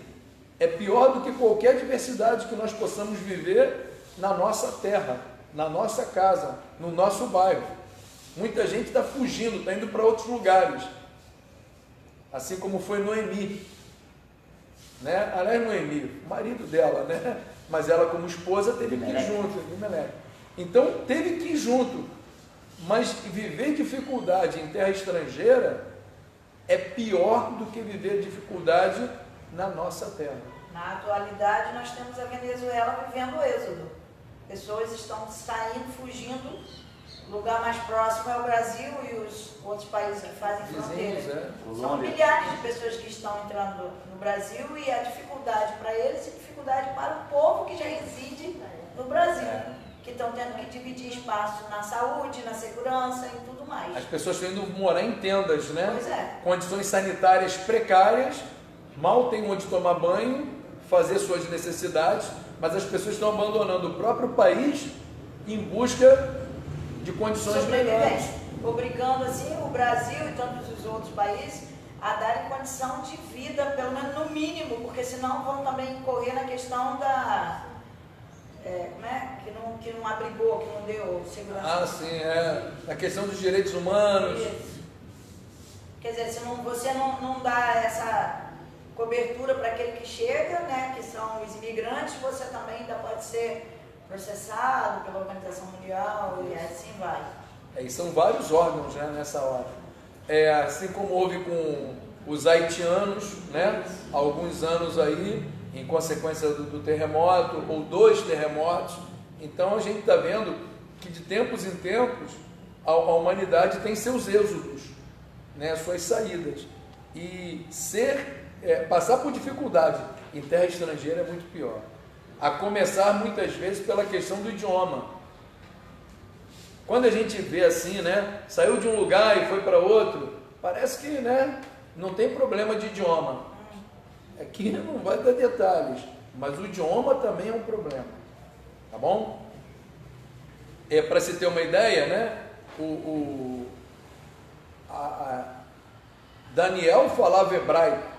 É pior do que qualquer adversidade que nós possamos viver na nossa terra, na nossa casa, no nosso bairro. Muita gente está fugindo, está indo para outros lugares, assim como foi Noemi, né? Aliás, Noemi, o marido dela, né? Mas ela como esposa teve que ir junto, então teve que ir junto, mas viver dificuldade em terra estrangeira é pior do que viver dificuldade na nossa terra. Na atualidade, nós temos a Venezuela vivendo o êxodo. Pessoas estão saindo, fugindo. O lugar mais próximo é o Brasil e os outros países que fazem fronteira. São milhares de pessoas que estão entrando no Brasil, e a dificuldade para eles e dificuldade para o povo que já reside no Brasil, que estão tendo que dividir espaço na saúde, na segurança e tudo mais. As pessoas estão indo morar em tendas, né? Pois é. Condições sanitárias precárias, mal tem onde tomar banho, fazer suas necessidades, mas as pessoas estão abandonando o próprio país em busca de condições melhores. Obrigando assim o Brasil e todos os outros países a darem condição de vida, pelo menos no mínimo, porque senão vão também correr na questão da... que não abrigou, que não deu segurança. Ah, sim, na questão dos direitos humanos. Isso. Quer dizer, se você não dá essa cobertura para aquele que chega, né, que são os imigrantes, você também ainda pode ser processado pela Organização Mundial e assim vai. E são vários órgãos, né, nessa hora. Assim como houve com os haitianos, né, há alguns anos aí, em consequência do terremoto, ou 2 terremotos. Então a gente está vendo que de tempos em tempos a humanidade tem seus êxodos, né, suas saídas. E passar por dificuldade em terra estrangeira é muito pior. A começar muitas vezes pela questão do idioma. Quando a gente vê assim, né, saiu de um lugar e foi para outro, parece que, né, não tem problema de idioma. Aqui não vai dar detalhes, mas o idioma também é um problema, tá bom? Para se ter uma ideia, né, Daniel falava hebraico.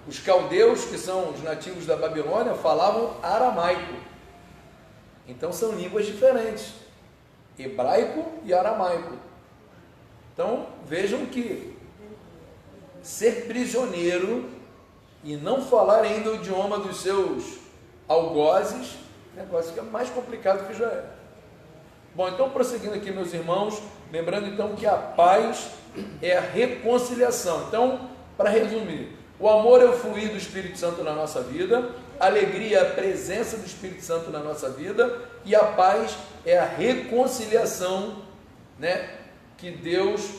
Os caldeus, que são os nativos da Babilônia, falavam aramaico. Então são línguas diferentes, hebraico e aramaico. Então vejam que ser prisioneiro e não falar ainda o idioma dos seus algozes, o negócio fica mais complicado que já é. Bom, então prosseguindo aqui, meus irmãos, lembrando então que a paz é a reconciliação. Então, para resumir, o amor é o fluir do Espírito Santo na nossa vida, a alegria é a presença do Espírito Santo na nossa vida, e a paz é a reconciliação, né, que Deus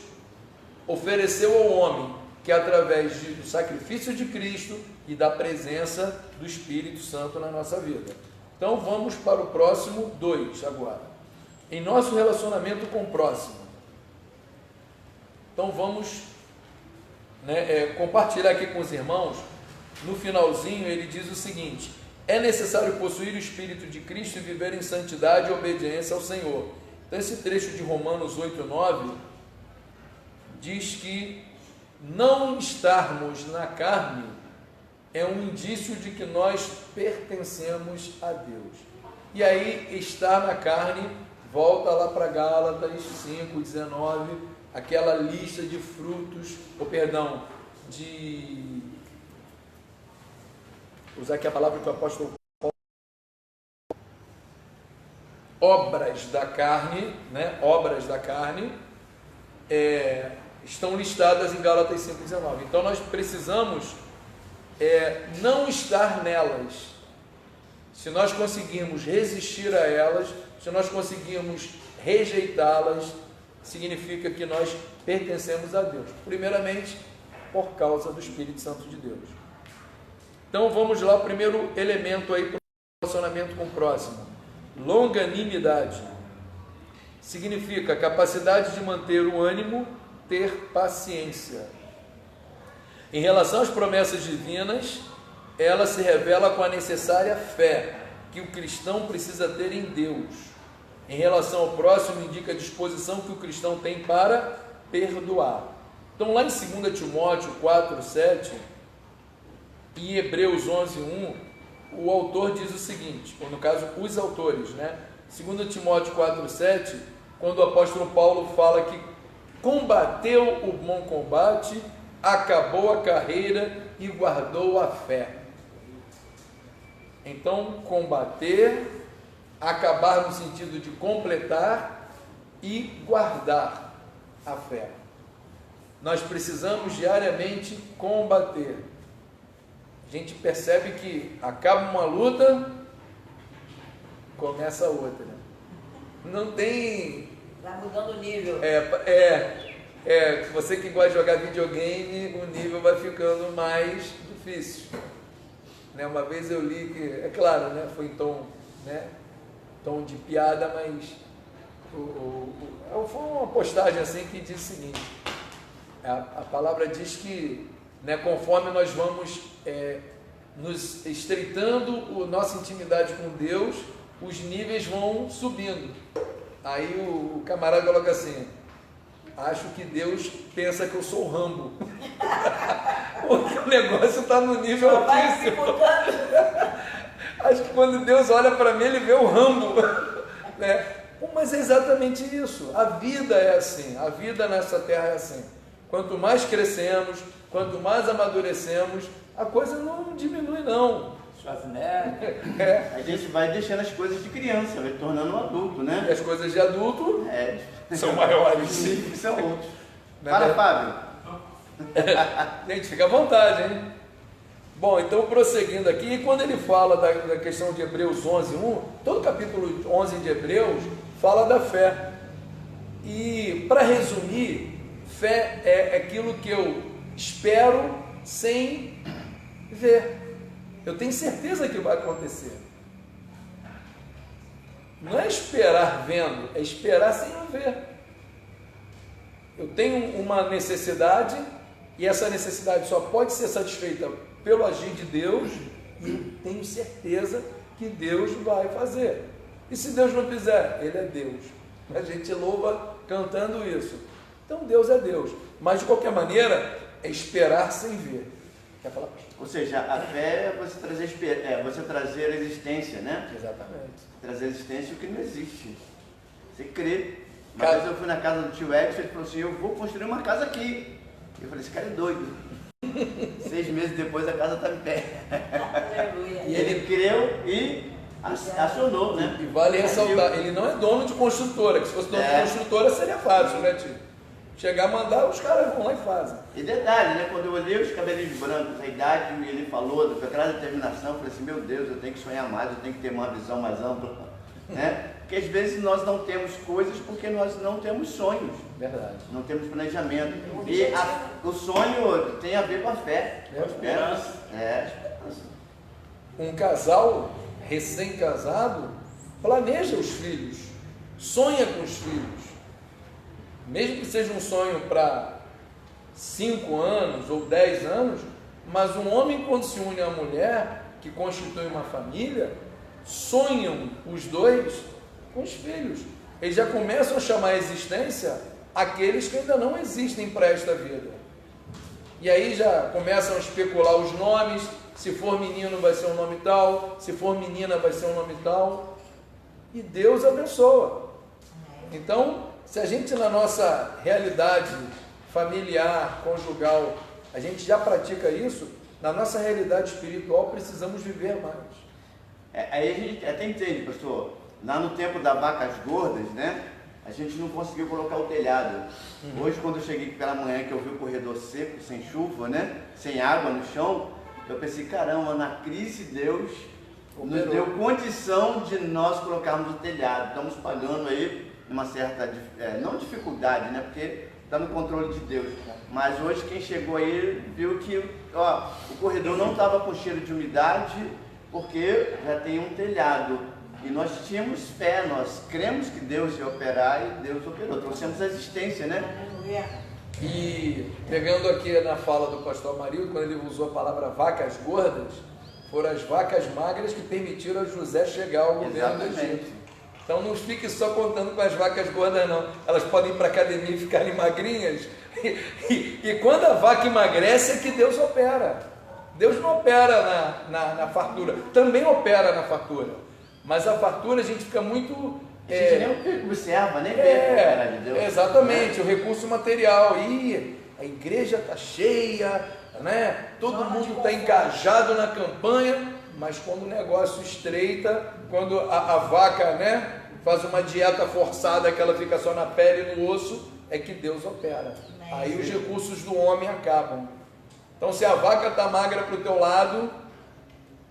ofereceu ao homem, que é através do sacrifício de Cristo e da presença do Espírito Santo na nossa vida. Então vamos para o próximo 2 agora. Em nosso relacionamento com o próximo. Então vamos compartilhar aqui com os irmãos. No finalzinho ele diz o seguinte: é necessário possuir o Espírito de Cristo e viver em santidade e obediência ao Senhor. Então esse trecho de Romanos 8:9 diz que não estarmos na carne é um indício de que nós pertencemos a Deus. E aí, estar na carne, volta lá para Gálatas 5:19, aquela lista de frutos, usar aqui a palavra que o apóstolo Paulo, obras da carne, né? Obras da carne, estão listadas em Gálatas 5,19. Então nós precisamos não estar nelas. Se nós conseguirmos resistir a elas, se nós conseguirmos rejeitá-las, significa que nós pertencemos a Deus. Primeiramente, por causa do Espírito Santo de Deus. Então vamos lá, o primeiro elemento aí para o relacionamento com o próximo. Longanimidade. Significa a capacidade de manter o ânimo, ter paciência. Em relação às promessas divinas, ela se revela com a necessária fé que o cristão precisa ter em Deus. Em relação ao próximo, indica a disposição que o cristão tem para perdoar. Então, lá em 2 Timóteo 4:7 e Hebreus 11:1, o autor diz o seguinte, ou no caso, os autores, né? 2 Timóteo 4:7, quando o apóstolo Paulo fala que combateu o bom combate, acabou a carreira e guardou a fé. Então, combater, acabar no sentido de completar e guardar a fé. Nós precisamos diariamente combater. A gente percebe que acaba uma luta, começa outra. Não tem... Vai mudando o nível. Você que gosta de jogar videogame, o nível vai ficando mais difícil. Né? Uma vez eu li que, é claro, né? Foi em tom de piada, mas foi uma postagem assim que diz o seguinte, a palavra diz que, né, conforme nós vamos nos estreitando a nossa intimidade com Deus, os níveis vão subindo. Aí o camarada coloca assim, acho que Deus pensa que eu sou o Rambo. Porque o negócio está no nível altíssimo. Acho que quando Deus olha para mim, Ele vê o Rambo. Né? Mas é exatamente isso. A vida é assim. A vida nessa terra é assim. Quanto mais crescemos, quanto mais amadurecemos, a coisa não diminui, não. A gente vai deixando as coisas de criança, vai tornando um adulto, né? E as coisas de adulto são maiores. Sim, são outros. Fala, Fábio. Gente, fica à vontade, hein? Bom, então prosseguindo aqui, quando ele fala da questão de Hebreus 11:1, todo o capítulo 11 de Hebreus fala da fé. E, para resumir, fé é aquilo que eu espero sem ver. Eu tenho certeza que vai acontecer. Não é esperar vendo, é esperar sem ver. Eu tenho uma necessidade e essa necessidade só pode ser satisfeita pelo agir de Deus e eu tenho certeza que Deus vai fazer. E se Deus não fizer, Ele é Deus. A gente louva cantando isso. Então Deus é Deus. Mas de qualquer maneira, é esperar sem ver. Quer falar? Ou seja, a fé é você trazer a existência, né? Exatamente. Trazer a existência o que não existe. Você crê. Uma vez eu fui na casa do tio Edson, ele falou assim, eu vou construir uma casa aqui. Eu falei, esse cara é doido. 6 meses depois a casa está em pé. E ele creu e acionou, né? E vale ressaltar, ele não é dono de construtora, que se fosse dono de construtora seria fácil, né, tio? Chegar a mandar, os caras vão lá e fazem. E detalhe, né? Quando eu olhei os cabelinhos brancos, a idade, e ele falou, com aquela determinação, eu falei assim, meu Deus, eu tenho que sonhar mais, eu tenho que ter uma visão mais ampla, né? Porque às vezes nós não temos coisas porque nós não temos sonhos. Verdade. Não temos planejamento. E o sonho tem a ver com a fé. É a esperança. Esperança. Um casal recém-casado planeja os filhos, sonha com os filhos. Mesmo que seja um sonho para 5 anos ou 10 anos, mas um homem, quando se une à mulher, que constitui uma família, sonham os dois com os filhos. Eles já começam a chamar a existência aqueles que ainda não existem para esta vida. E aí já começam a especular os nomes, se for menino vai ser um nome tal, se for menina vai ser um nome tal, e Deus abençoa. Então, se a gente na nossa realidade familiar, conjugal, a gente já pratica isso, na nossa realidade espiritual precisamos viver mais. Aí a gente até entende, pastor, Lá no tempo das vacas gordas, né? A gente não conseguiu colocar o telhado. Hoje, quando eu cheguei pela manhã, que eu vi o corredor seco, sem chuva, né? Sem água no chão, eu pensei, caramba, na crise Deus nos deu condição de nós colocarmos o telhado. Estamos pagando aí uma certa, não dificuldade, né? Porque está no controle de Deus. Mas hoje quem chegou aí viu que o corredor não estava com cheiro de umidade, porque já tem um telhado. E nós tínhamos fé, nós cremos que Deus ia operar e Deus operou. Trouxemos a existência, né? E pegando aqui na fala do pastor Amarildo, quando ele usou a palavra vacas gordas, foram as vacas magras que permitiram a José chegar ao governo do Egito. Então não fique só contando com as vacas gordas não, elas podem ir para a academia e ficarem magrinhas, e quando a vaca emagrece é que Deus opera. Deus não opera na fartura, também opera na fartura, mas a fartura a gente fica muito... A gente nem observa, nem vê a opera de Deus. Exatamente, o recurso material, e a igreja está cheia, né? Todo mundo está engajado na campanha, mas quando o negócio estreita, quando a vaca, né, faz uma dieta forçada que ela fica só na pele e no osso, é que Deus opera. Aí os recursos do homem acabam. Então se a vaca está magra para o teu lado,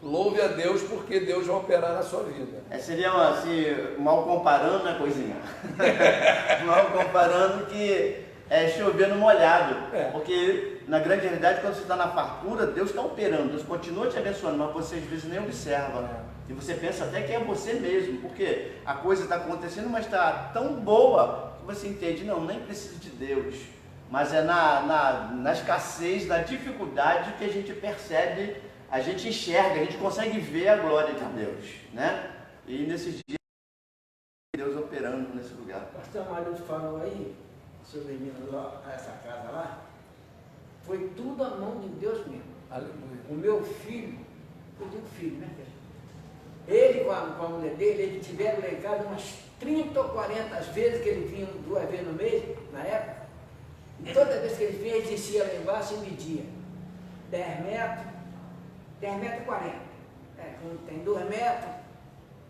louve a Deus, porque Deus vai operar na sua vida. Seria assim, mal comparando, né, coisinha? Mal comparando que é chover no molhado. Porque na grande realidade, quando você está na fartura, Deus está operando, Deus continua te abençoando, mas você às vezes nem observa. E você pensa até que é você mesmo, porque a coisa está acontecendo, mas está tão boa que você entende, não, nem preciso de Deus. Mas é na escassez, na dificuldade que a gente percebe, a gente enxerga, a gente consegue ver a glória de Deus, né? E nesses dias, Deus operando nesse lugar. O pastor Amarildo falou aí, sobre essa casa lá, foi tudo a mão de Deus mesmo. Aleluia. O meu filho, eu tenho filho, né? Ele com a mulher dele, eles tiveram lá em casa umas 30 ou 40 vezes que ele vinha 2 vezes no mês, na época. E toda vez que ele vinha, ele descia lá embaixo e media 10 metros, 10 metros e 40. Quando tem 2 metros,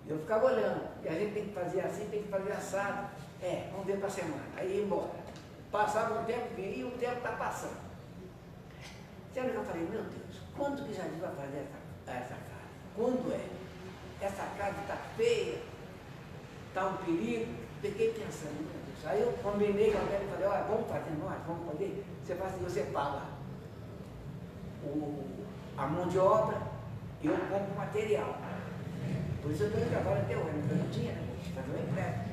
eu ficava olhando. E a gente tem que fazer assim, tem que fazer assado. Vamos ver para a semana. Aí ia embora. Passava um tempo, vinha, e o tempo está passando. Sabe o que eu falei? Meu Deus, quando que Jardim vai fazer essa casa? Quando é? Essa casa está feia, está um perigo. Fiquei pensando, meu Deus. Aí eu combinei com a mulher e falei, olha, vamos fazer nós, vamos fazer. Você faz assim, você paga a mão de obra e eu compro o material. Por isso eu estou em trabalho até hoje, porque eu não tinha, né? Mas eu empréstimo.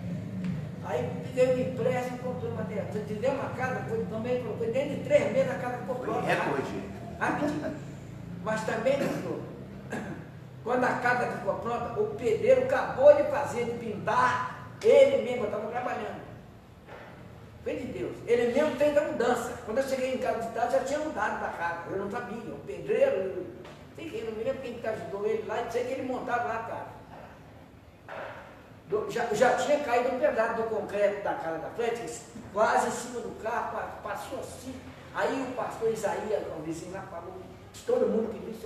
Aí peguei o empréstimo e comprei o material. Se tiver uma casa, foi dentro de 3 meses a casa ficou pronta. Rapidinho. Mas também, pastor, quando a casa ficou pronta, o pedreiro acabou de fazer, de pintar, ele mesmo, eu estava trabalhando. Foi de Deus. Ele mesmo fez a mudança. Quando eu cheguei em casa de tarde, já tinha mudado da casa. Eu não sabia. O pedreiro, eu não me lembro quem que ajudou ele lá, e sei que ele montava lá a casa. Já tinha caído um pedaço do concreto da casa da frente, quase em cima do carro, passou assim. Aí o pastor Isaías, o vizinho lá, falou, todo mundo que disse,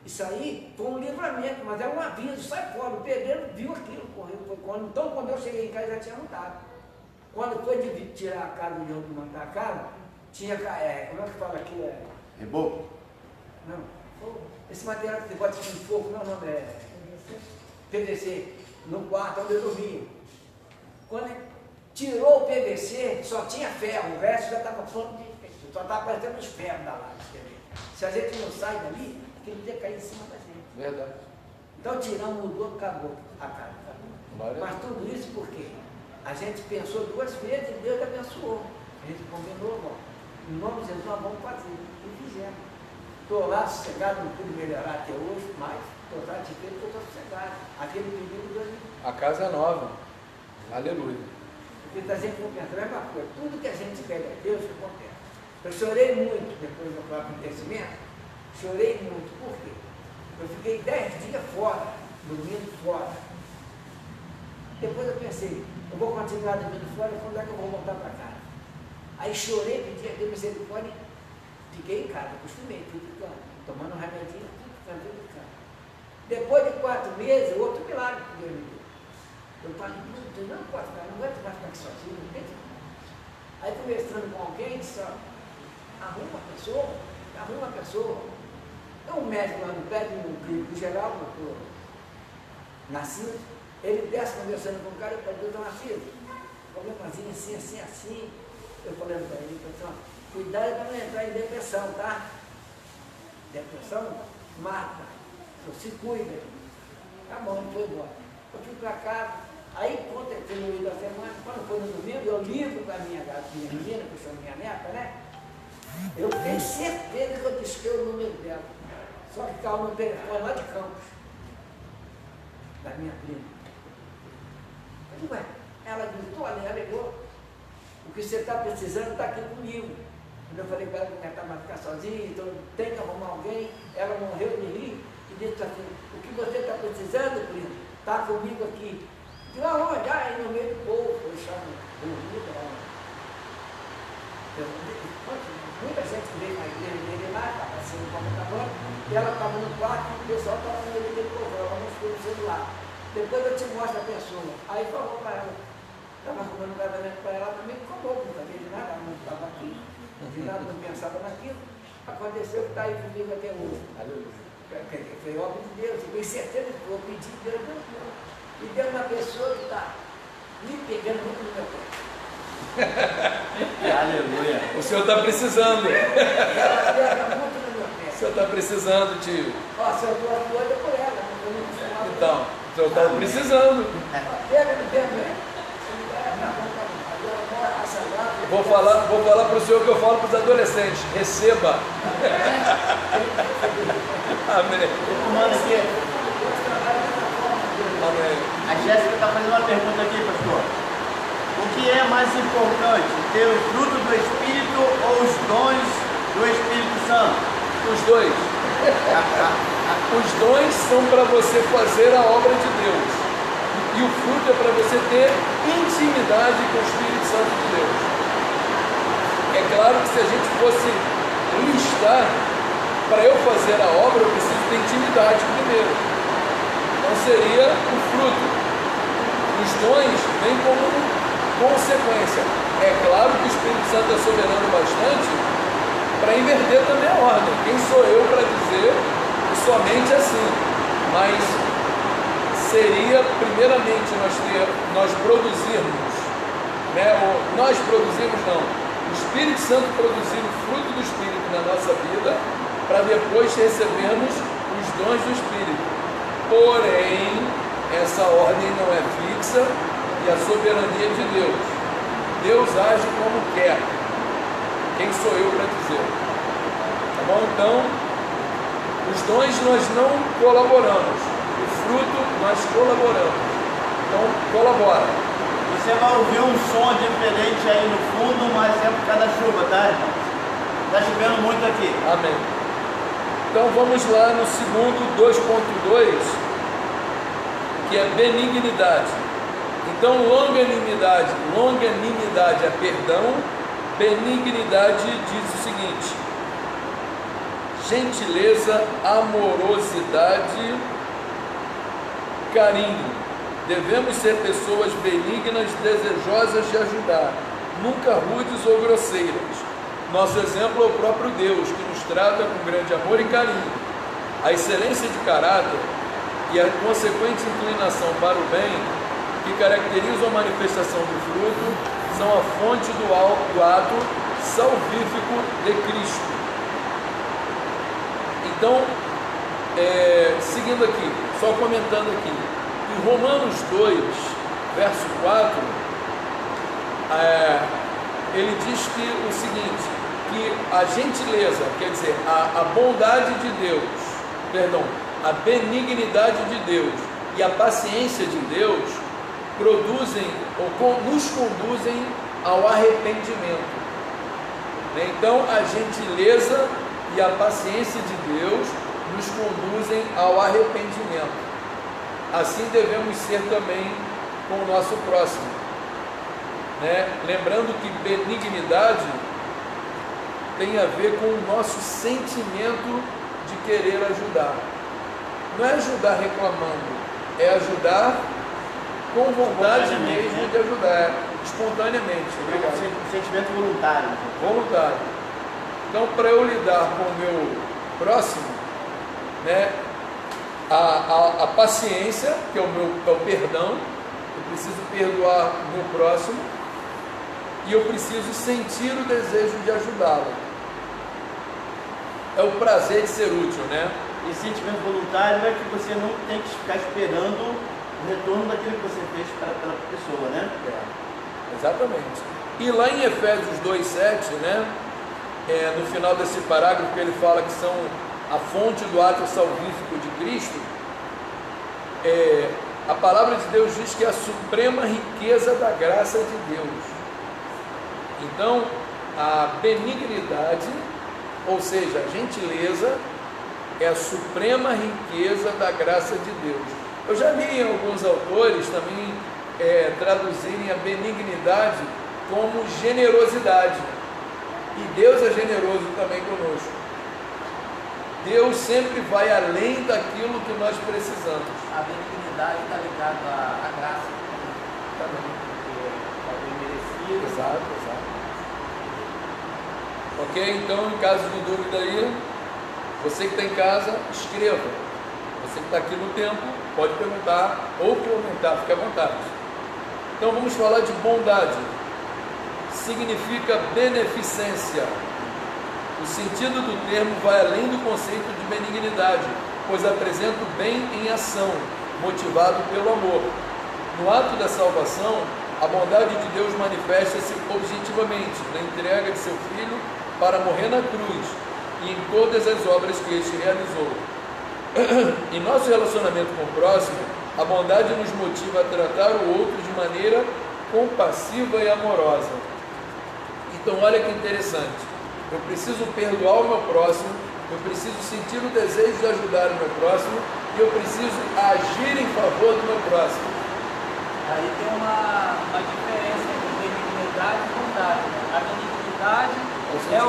isso aí foi um livramento, mas é um aviso, sai fora. O pedreiro viu aquilo, correu, foi quando. Então quando eu cheguei em casa já tinha mudado. Quando foi de tirar a casa de onde montar a casa, tinha, como é que fala aqui? Reboco? Não, esse material que você bota de fogo, não, PVC, no quarto onde eu dormia. Quando ele tirou o PVC, só tinha ferro, o resto já estava pronto, só estava aparecendo os ferros da laje. Se a gente não sai dali, aquilo ia cair em cima da gente. Verdade. Então tiramos, mudou, acabou a casa. Mas tudo isso por quê? A gente pensou 2 vezes e Deus abençoou. A gente combinou, em nome de Jesus nós vamos fazer. E fizemos. Estou lá sossegado, não pude melhorar até hoje, mas estou satisfeito porque estou sossegado. Aquele pedido Deus me... A casa é nova. Aleluia. Porque a gente não pensa a mesma coisa. Tudo que a gente pede a Deus, que acontece. Eu chorei muito depois do acontecimento. Chorei muito. Por quê? Eu fiquei 10 dias fora, dormindo fora. Depois eu pensei, eu vou continuar dormindo fora, quando é que eu vou voltar para casa? Aí chorei, pedi a Deus misericórdia, fiquei em casa, acostumei, fui ficando, tomando um remedinho, fui ficando. Depois de 4 meses, outro milagre que Deus me deu. Eu falo, não pode ficar, não vai ficar aqui sozinho, não tem que. Aí conversando com alguém, disse, ó, arruma a pessoa. Então o médico lá no prédio, no clínico geral, o Narciso, ele desce conversando com o cara, eu falei, doutor Narciso, problemazinho assim. Eu falando para ele, pessoal, cuidado para não entrar em depressão, tá? Depressão mata, se cuida. Tá bom, ele foi embora. Eu fui para casa, aí quando eu fui no meio da semana, quando foi no domingo, eu ligo para minha menina, que chama minha neta, né? Eu tenho certeza que eu disquei o número dela. Só que caiu no telefone lá de Campos, da minha prima. Eu digo, ué, ela gritou, ela ligou. O que você está precisando está aqui comigo. Eu falei para ela que não estava ficar sozinha, então tem que arrumar alguém. Ela morreu de rir e disse assim, o que você está precisando, primo? Está comigo aqui. Eu digo, aonde? Ah, aí no meio do povo, eu chamo o Rio. Muita gente que veio na igreja dele lá, estava assim no computador, e ela estava no quarto, e o pessoal estava no meio do povo, ela mostrou o celular. Depois eu te mostro a pessoa. Aí falou para ela, estava arrumando um casamento para ela também, falou, não sabia de nada, ela não estava aqui, não pensava naquilo. Aconteceu que está aí comigo até hoje. Foi obra de Deus, eu tenho certeza que vou pedir Deus, e Deus é uma pessoa que está me pegando muito no meu pé. Aleluia. O senhor está precisando. Ela pega muito no meu pé. O senhor está precisando, tio. Ó, se eu estou doida por ela, eu não costumava. Então, o senhor está precisando. Pega no pé, né? Vou falar para o senhor que eu falo para os adolescentes. Receba. Amém. Manda aqui. Amém. A Jéssica está fazendo uma pergunta aqui, pastor. O que é mais importante, ter o fruto do Espírito ou os dons do Espírito Santo? Os dois. Os dons são para você fazer a obra de Deus. E o fruto é para você ter intimidade com o Espírito Santo de Deus. É claro que se a gente fosse listar, para eu fazer a obra, eu preciso ter intimidade primeiro. Não seria o fruto. Os dons vêm como consequência. É claro que o Espírito Santo é soberano bastante para inverter também a ordem. Quem sou eu para dizer que somente assim? Mas seria, primeiramente, nós produzirmos, né? Nós produzirmos não. O Espírito Santo produzir o fruto do Espírito na nossa vida, para depois recebermos os dons do Espírito. Porém, essa ordem não é fixa e a soberania de Deus. Deus age como quer. Quem sou eu para dizer? Tá bom? Então, os dons nós não colaboramos. O fruto nós colaboramos. Então, colabora. Você vai ouvir um som diferente aí no fundo, mas é por causa da chuva, tá, irmão? Está chovendo muito aqui. Amém. Então vamos lá no segundo 2.2, que é benignidade. Então longanimidade é perdão, benignidade diz o seguinte: gentileza, amorosidade, carinho. Devemos ser pessoas benignas, desejosas de ajudar, nunca rudes ou grosseiras. Nosso exemplo é o próprio Deus, que nos trata com grande amor e carinho. A excelência de caráter e a consequente inclinação para o bem, que caracterizam a manifestação do fruto, são a fonte do ato salvífico de Cristo. Então, seguindo aqui, só comentando aqui, em Romanos 2, verso 4, ele diz que o seguinte, que a gentileza, quer dizer, a bondade de Deus, a benignidade de Deus e a paciência de Deus produzem ou nos conduzem ao arrependimento. Então, a gentileza e a paciência de Deus nos conduzem ao arrependimento. Assim devemos ser também com o nosso próximo. Lembrando que benignidade tem a ver com o nosso sentimento de querer ajudar. Não é ajudar reclamando, é ajudar com vontade mesmo de ajudar, espontaneamente. Obrigado. Um sentimento voluntário. Voluntário. Então, para eu lidar com o meu próximo, né, a paciência, que é o perdão, eu preciso perdoar o meu próximo e eu preciso sentir o desejo de ajudá-lo. É o prazer de ser útil, né? E sentimento voluntário é que você não tem que ficar esperando o retorno daquilo que você fez pela pessoa, né? Exatamente. E lá em Efésios 2,7, né, no final desse parágrafo, ele fala que são a fonte do ato salvífico de Cristo, a palavra de Deus diz que é a suprema riqueza da graça de Deus. Então, a benignidade, ou seja, a gentileza, é a suprema riqueza da graça de Deus. Eu já li em alguns autores também traduzirem a benignidade como generosidade. E Deus é generoso também conosco. Deus sempre vai além daquilo que nós precisamos. A benignidade está ligada à graça também, porque é bem merecido. Exato. Ok? Então, em caso de dúvida aí, você que está em casa, escreva. Você que está aqui no templo, pode perguntar ou comentar, fique à vontade. Então, vamos falar de bondade. Significa beneficência. O sentido do termo vai além do conceito de benignidade, pois apresenta o bem em ação, motivado pelo amor. No ato da salvação, a bondade de Deus manifesta-se objetivamente na entrega de seu Filho para morrer na cruz e em todas as obras que este realizou. Em nosso relacionamento com o próximo, a bondade nos motiva a tratar o outro de maneira compassiva e amorosa. Então, olha que interessante. Eu preciso perdoar o meu próximo, eu preciso sentir o desejo de ajudar o meu próximo e eu preciso agir em favor do meu próximo. Aí tem uma diferença entre benignidade e bondade. A benignidade é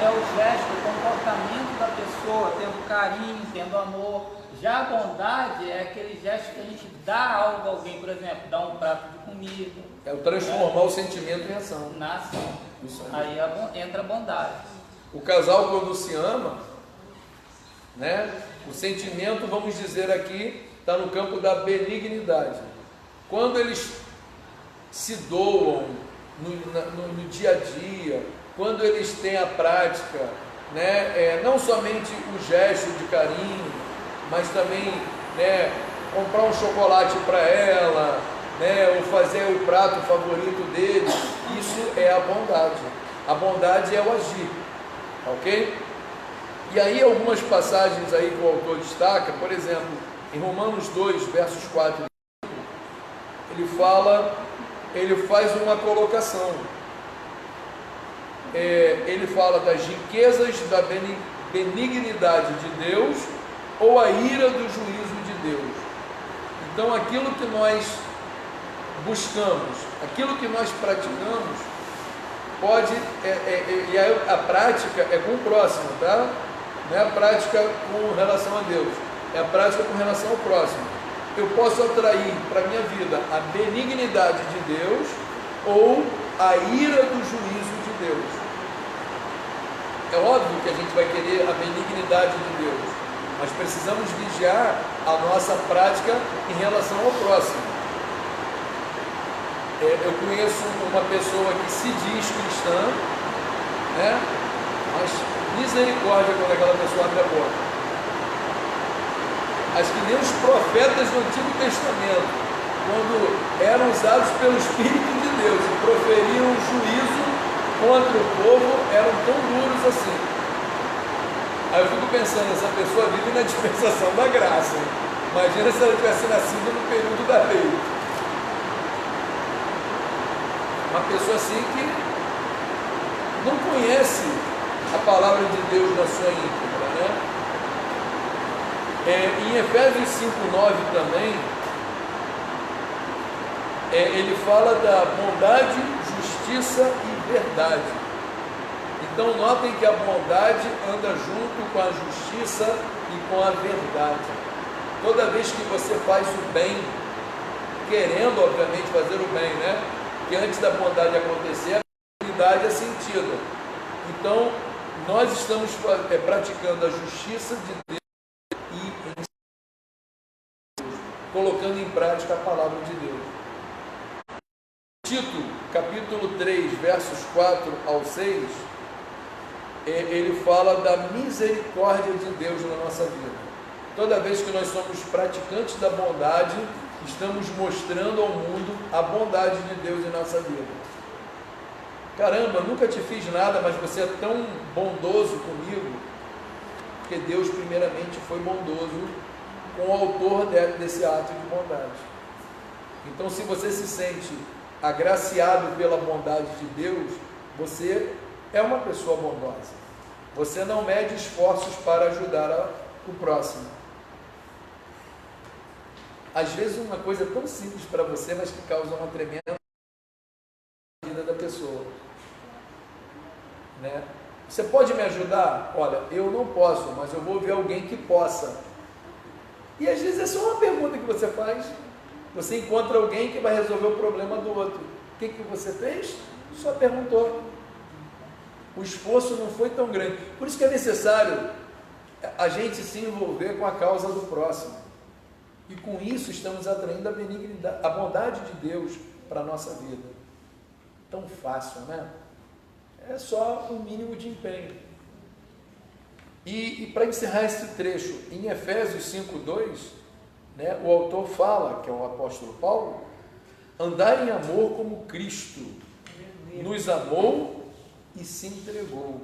o gesto, o comportamento da pessoa, tendo carinho, tendo amor. Já a bondade é aquele gesto que a gente dá algo a alguém, por exemplo, dá um prato de comida. É o transformar o sentimento em ação. Na ação. Isso aí entra a bondade. O casal, quando se ama, né, o sentimento, vamos dizer aqui, está no campo da benignidade. Quando eles se doam no dia a dia, quando eles têm a prática, né, não somente o gesto de carinho, mas também, né, comprar um chocolate para ela, né, ou fazer o prato favorito dele, isso é a bondade. A bondade é o agir, ok? E aí algumas passagens aí que o autor destaca, por exemplo, em Romanos 2, versos 4 e 5, ele faz uma colocação. Ele fala das riquezas da benignidade de Deus ou a ira do juízo de Deus. Então aquilo que nós buscamos, aquilo que nós praticamos, pode, e a prática é com o próximo, tá? Não é a prática com relação a Deus, é a prática com relação ao próximo. Eu posso atrair para a minha vida a benignidade de Deus ou a ira do juízo de Deus. É óbvio que a gente vai querer a benignidade de Deus, mas precisamos vigiar a nossa prática em relação ao próximo. Eu conheço uma pessoa que se diz cristã, né? Mas misericórdia quando aquela pessoa abre a boca. Acho que nem os profetas do Antigo Testamento, quando eram usados pelo Espírito de Deus e proferiam juízo contra o povo, eram tão duros assim. Aí eu fico pensando, essa pessoa vive na dispensação da graça. Imagina se ela tivesse nascido no período da lei. Uma pessoa assim que não conhece a palavra de Deus na sua íntegra, né? Em Efésios 5:9 também, ele fala da bondade, justiça e verdade. Então notem que a bondade anda junto com a justiça e com a verdade. Toda vez que você faz o bem, querendo, obviamente, fazer o bem, né? Porque antes da bondade acontecer, a bondade é sentida. Então, nós estamos praticando a justiça de Deus e colocando em prática a palavra de Deus. Tito, capítulo 3, versos 4 ao 6, ele fala da misericórdia de Deus na nossa vida. Toda vez que nós somos praticantes da bondade, estamos mostrando ao mundo a bondade de Deus em nossa vida. Caramba, nunca te fiz nada, mas você é tão bondoso comigo, porque Deus primeiramente foi bondoso com o autor desse ato de bondade. Então, se você se sente agraciado pela bondade de Deus, você é uma pessoa bondosa. Você não mede esforços para ajudar o próximo. Às vezes uma coisa tão simples para você, mas que causa uma tremenda na vida da pessoa, né? Você pode me ajudar? Olha, eu não posso, mas eu vou ver alguém que possa. E às vezes é só uma pergunta que você faz. Você encontra alguém que vai resolver o problema do outro. O que você fez? Só perguntou. O esforço não foi tão grande. Por isso que é necessário a gente se envolver com a causa do próximo. E com isso estamos atraindo a benignidade, a bondade de Deus para a nossa vida. Tão fácil, né? É só um mínimo de empenho. E para encerrar esse trecho, em Efésios 5:2, né, o autor fala, que é o apóstolo Paulo, andar em amor como Cristo nos amou e se entregou.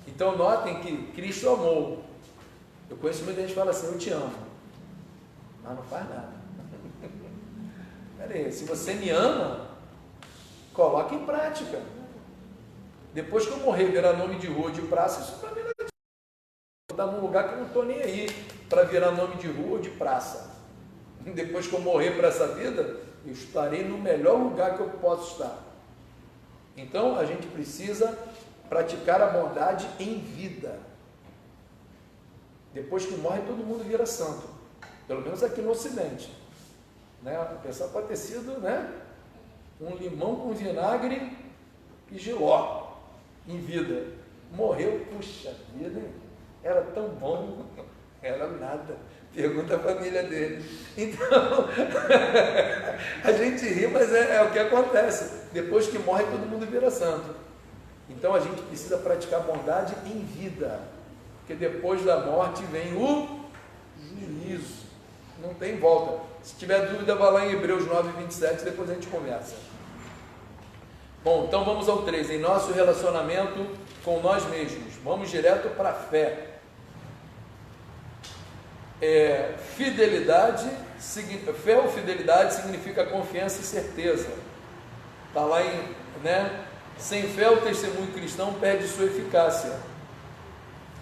Então notem que Cristo amou. Eu conheço muita gente que fala assim, eu te amo, mas não faz nada. Peraí, se você me ama, coloque em prática. Depois que eu morrer, virar nome de rua, de praça, isso para mim não é. Vou estar num lugar que eu não estou nem aí para virar nome de rua ou de praça. Depois que eu morrer para essa vida, eu estarei no melhor lugar que eu posso estar. Então, a gente precisa praticar a bondade em vida. Depois que morre, todo mundo vira santo. Pelo menos aqui no Ocidente. Né? A pessoa pode ter sido, né, um limão com vinagre e jiló em vida. Morreu, puxa vida, hein? Era tão bom. Era nada. Pergunta a família dele. Então, a gente ri, mas é o que acontece. Depois que morre, todo mundo vira santo. Então, a gente precisa praticar bondade em vida. Porque depois da morte vem o juízo. Não tem volta. Se tiver dúvida, vá lá em Hebreus 9:27, depois a gente conversa. Bom, então vamos ao 3. Em nosso relacionamento com nós mesmos. Vamos direto para a fé. Fé ou fidelidade significa confiança e certeza. Está lá em, né? Sem fé o testemunho cristão perde sua eficácia.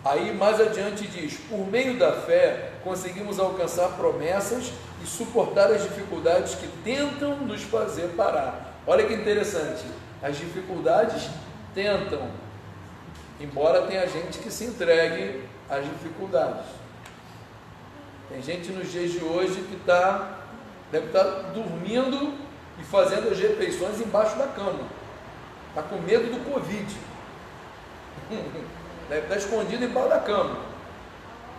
Aí mais adiante diz, por meio da fé conseguimos alcançar promessas e suportar as dificuldades que tentam nos fazer parar. Olha que interessante, as dificuldades tentam, embora tenha gente que se entregue às dificuldades. Tem gente nos dias de hoje que deve estar dormindo e fazendo as refeições embaixo da cama. Está com medo do Covid. Deve estar escondido embaixo da cama.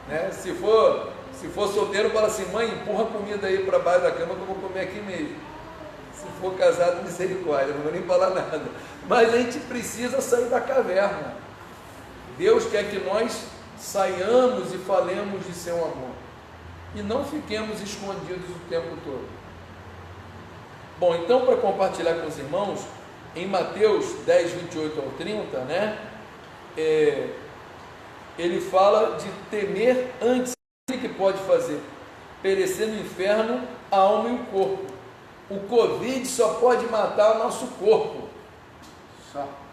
Né? Se for solteiro, fala assim, mãe, empurra a comida aí para baixo da cama que eu vou comer aqui mesmo. Se for casado, misericórdia, não vou nem falar nada. Mas a gente precisa sair da caverna. Deus quer que nós saiamos e falemos de seu amor. E não fiquemos escondidos o tempo todo. Bom, então para compartilhar com os irmãos, em Mateus 10, 28 ao 30, né, ele fala de temer antes. O que pode fazer? Perecer no inferno a alma e o corpo. O Covid só pode matar o nosso corpo.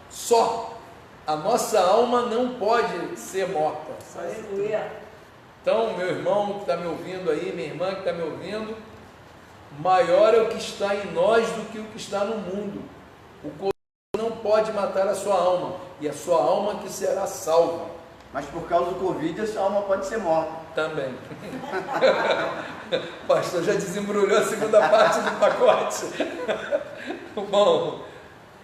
Só. A nossa alma não pode ser morta. Aleluia. Então, meu irmão que está me ouvindo aí, minha irmã que está me ouvindo, maior é o que está em nós do que o que está no mundo. O Covid não pode matar a sua alma, e a sua alma que será salva. Mas por causa do Covid, a sua alma pode ser morta. Também. O pastor já desembrulhou a segunda parte do pacote. Bom,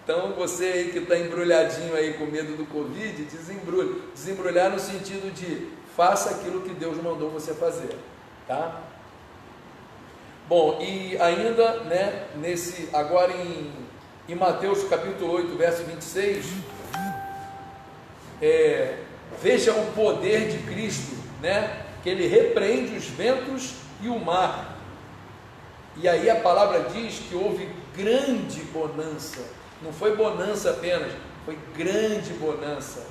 então você aí que está embrulhadinho aí com medo do Covid, desembrulhe. Desembrulhar no sentido de faça aquilo que Deus mandou você fazer, tá? Bom, e ainda, né, agora em Mateus capítulo 8, verso 26, veja o poder de Cristo, né, que ele repreende os ventos e o mar. E aí a palavra diz que houve grande bonança. Não foi bonança apenas, foi grande bonança.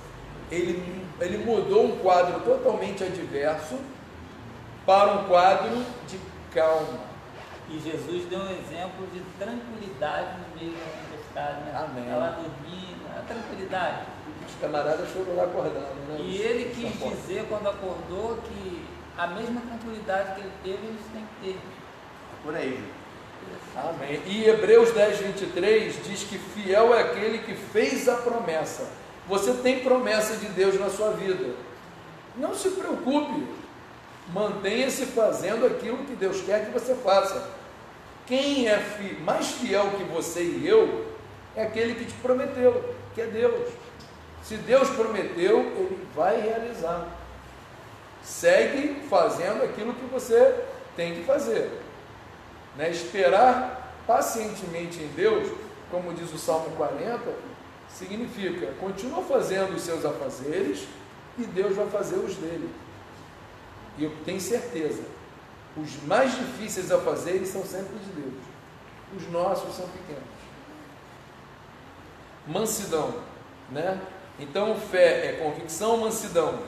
Ele mudou um quadro totalmente adverso para um quadro de calma. E Jesus deu um exemplo de tranquilidade no meio da tempestade, né? Amém. Ela dormindo, a tranquilidade. Os camaradas foram lá acordando, né? E ele quis dizer, quando acordou, que a mesma tranquilidade que ele teve, eles têm que ter. Por aí. Amém. E Hebreus 10, 23 diz que fiel é aquele que fez a promessa. Você tem promessa de Deus na sua vida. Não se preocupe. Mantenha-se fazendo aquilo que Deus quer que você faça. Quem é mais fiel que você e eu é aquele que te prometeu, que é Deus. Se Deus prometeu, Ele vai realizar. Segue fazendo aquilo que você tem que fazer. Né? Esperar pacientemente em Deus, como diz o Salmo 40, significa continua fazendo os seus afazeres e Deus vai fazer os dele. E eu tenho certeza, os mais difíceis a fazer são sempre de Deus. Os nossos são pequenos. Mansidão, né? Então fé é convicção, mansidão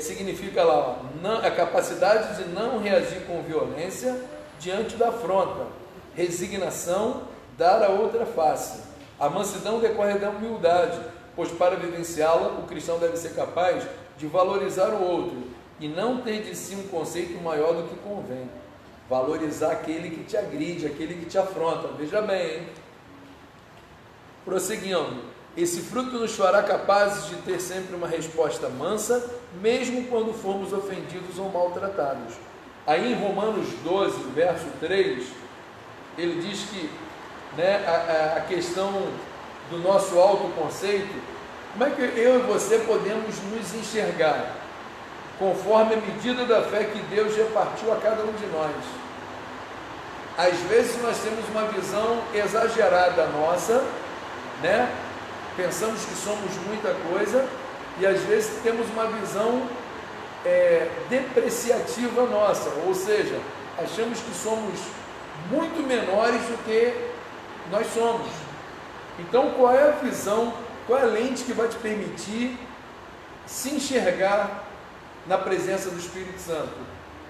significa lá a capacidade de não reagir com violência diante da afronta, resignação, dar a outra face. A mansidão decorre da humildade, pois para vivenciá-la o cristão deve ser capaz de valorizar o outro e não ter de si um conceito maior do que convém. Valorizar aquele que te agride, aquele que te afronta. Veja bem, hein? Prosseguindo, esse fruto nos fará capazes de ter sempre uma resposta mansa, mesmo quando formos ofendidos ou maltratados. Aí em Romanos 12, verso 3, ele diz que, né, a questão do nosso autoconceito, como é que eu e você podemos nos enxergar? Conforme a medida da fé que Deus repartiu a cada um de nós. Às vezes nós temos uma visão exagerada nossa, né? Pensamos que somos muita coisa e às vezes temos uma visão depreciativa nossa, ou seja, achamos que somos muito menores do que nós somos. Então qual é a visão, qual é a lente que vai te permitir se enxergar na presença do Espírito Santo?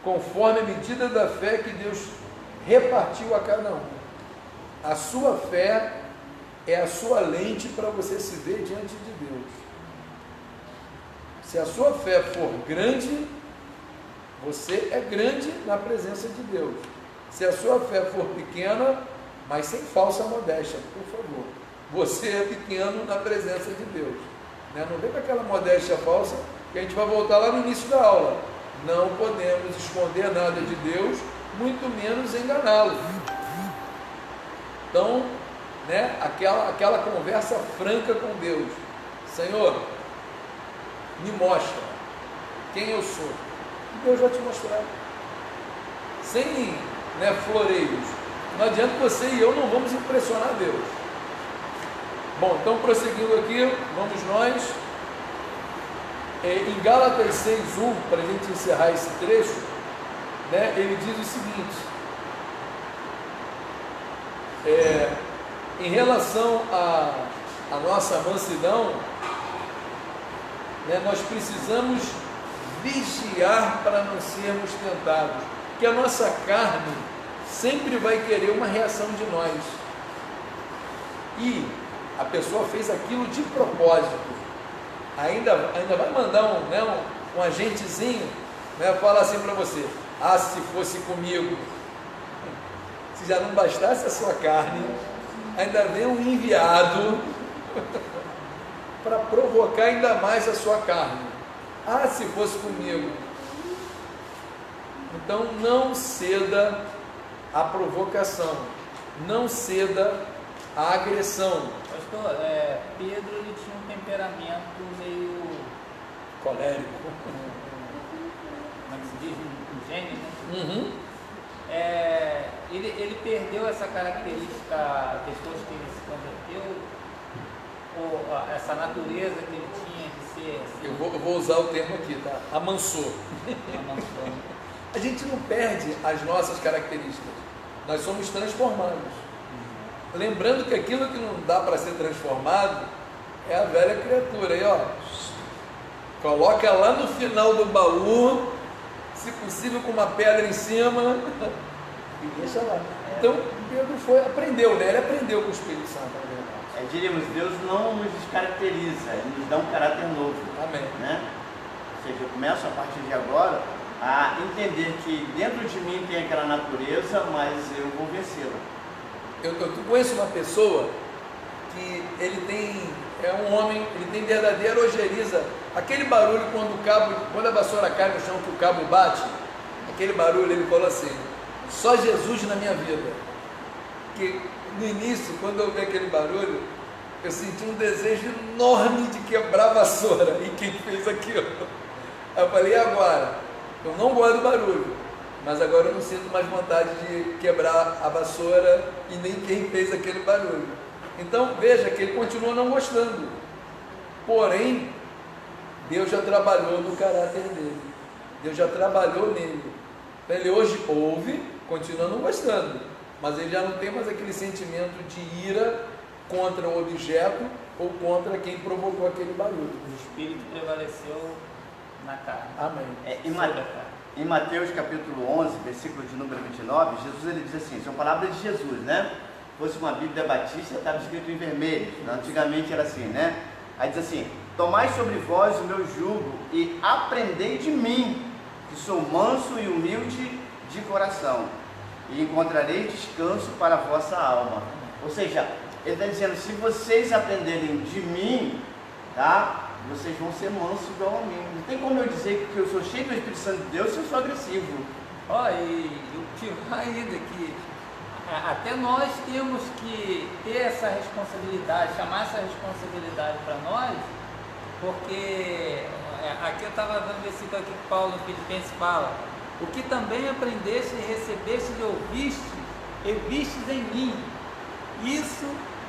Conforme a medida da fé que Deus repartiu a cada um. A sua fé é a sua lente para você se ver diante de Deus. Se a sua fé for grande, você é grande na presença de Deus. Se a sua fé for pequena, mas sem falsa modéstia, por favor, você é pequeno na presença de Deus. Não vem com aquela modéstia falsa, que a gente vai voltar lá no início da aula. Não podemos esconder nada de Deus, muito menos enganá-lo. Então, né, aquela conversa franca com Deus. Senhor, me mostra quem eu sou. E Deus vai te mostrar. Sem, né, floreios. Não adianta você e eu não vamos impressionar Deus. Bom, então prosseguindo aqui, vamos nós. Em Gálatas 6:1, para a gente encerrar esse trecho, né, ele diz o seguinte: em relação à nossa mansidão, né, nós precisamos vigiar para não sermos tentados, porque a nossa carne sempre vai querer uma reação de nós, e a pessoa fez aquilo de propósito, ainda vai mandar um agentezinho, né, falar assim para você: ah, se fosse comigo. Se já não bastasse a sua carne, ainda vem um enviado para provocar ainda mais a sua carne. Ah, se fosse comigo. Então não ceda à provocação, não ceda à agressão. Pastor, Pedro ele tinha um temperamento meio Colérico. Como é que se diz? Um gênio, né? Uhum. Ele perdeu essa característica depois que ele se converteu, ou essa natureza que ele tinha de ser assim, Eu vou usar o termo aqui, tá? Amansou. amansou. A gente não perde as nossas características, nós somos transformados. Lembrando que aquilo que não dá para ser transformado é a velha criatura. Aí, ó, coloca lá no final do baú, se possível com uma pedra em cima, e deixa lá. Então, Pedro aprendeu, né? Ele aprendeu com o Espírito Santo. Diríamos, Deus não nos descaracteriza, Ele nos dá um caráter novo. Amém. Né? Ou seja, eu começo a partir de agora a entender que dentro de mim tem aquela natureza, mas eu vou vencê-la. Eu conheço uma pessoa que é um homem, ele tem verdadeira ojeriza. Aquele barulho quando a vassoura cai no chão, que o cabo bate, aquele barulho, ele falou assim: só Jesus na minha vida. Que no início, quando eu ouvi aquele barulho, eu senti um desejo enorme de quebrar a vassoura. E quem fez aquilo? Eu falei: e agora? Eu não gosto do barulho, mas agora eu não sinto mais vontade de quebrar a vassoura e nem quem fez aquele barulho. Então veja que ele continua não gostando, porém Deus já trabalhou no caráter dele, Deus já trabalhou nele. Ele hoje ouve, continua não gostando, mas ele já não tem mais aquele sentimento de ira contra o objeto ou contra quem provocou aquele barulho. O Espírito prevaleceu na carne. Amém. Em Mateus capítulo 11, versículo de número 29, Jesus ele diz assim, são palavras de Jesus, né? Se fosse uma Bíblia batista, estava escrito em vermelho, antigamente era assim, né? Aí diz assim: tomai sobre vós o meu jugo e aprendei de mim, que sou manso e humilde de coração, e encontrareis descanso para a vossa alma. Ou seja, ele está dizendo, se vocês aprenderem de mim, tá? Vocês vão ser mansos igual a mim. Não tem como eu dizer que eu sou cheio do Espírito Santo de Deus se eu sou agressivo. E o pior ainda que até nós temos que ter essa responsabilidade, chamar essa responsabilidade para nós, porque aqui eu estava vendo o versículo aqui que Paulo no Filipenses fala: o que também aprendeste e recebeste e ouviste, e vistes em mim, isso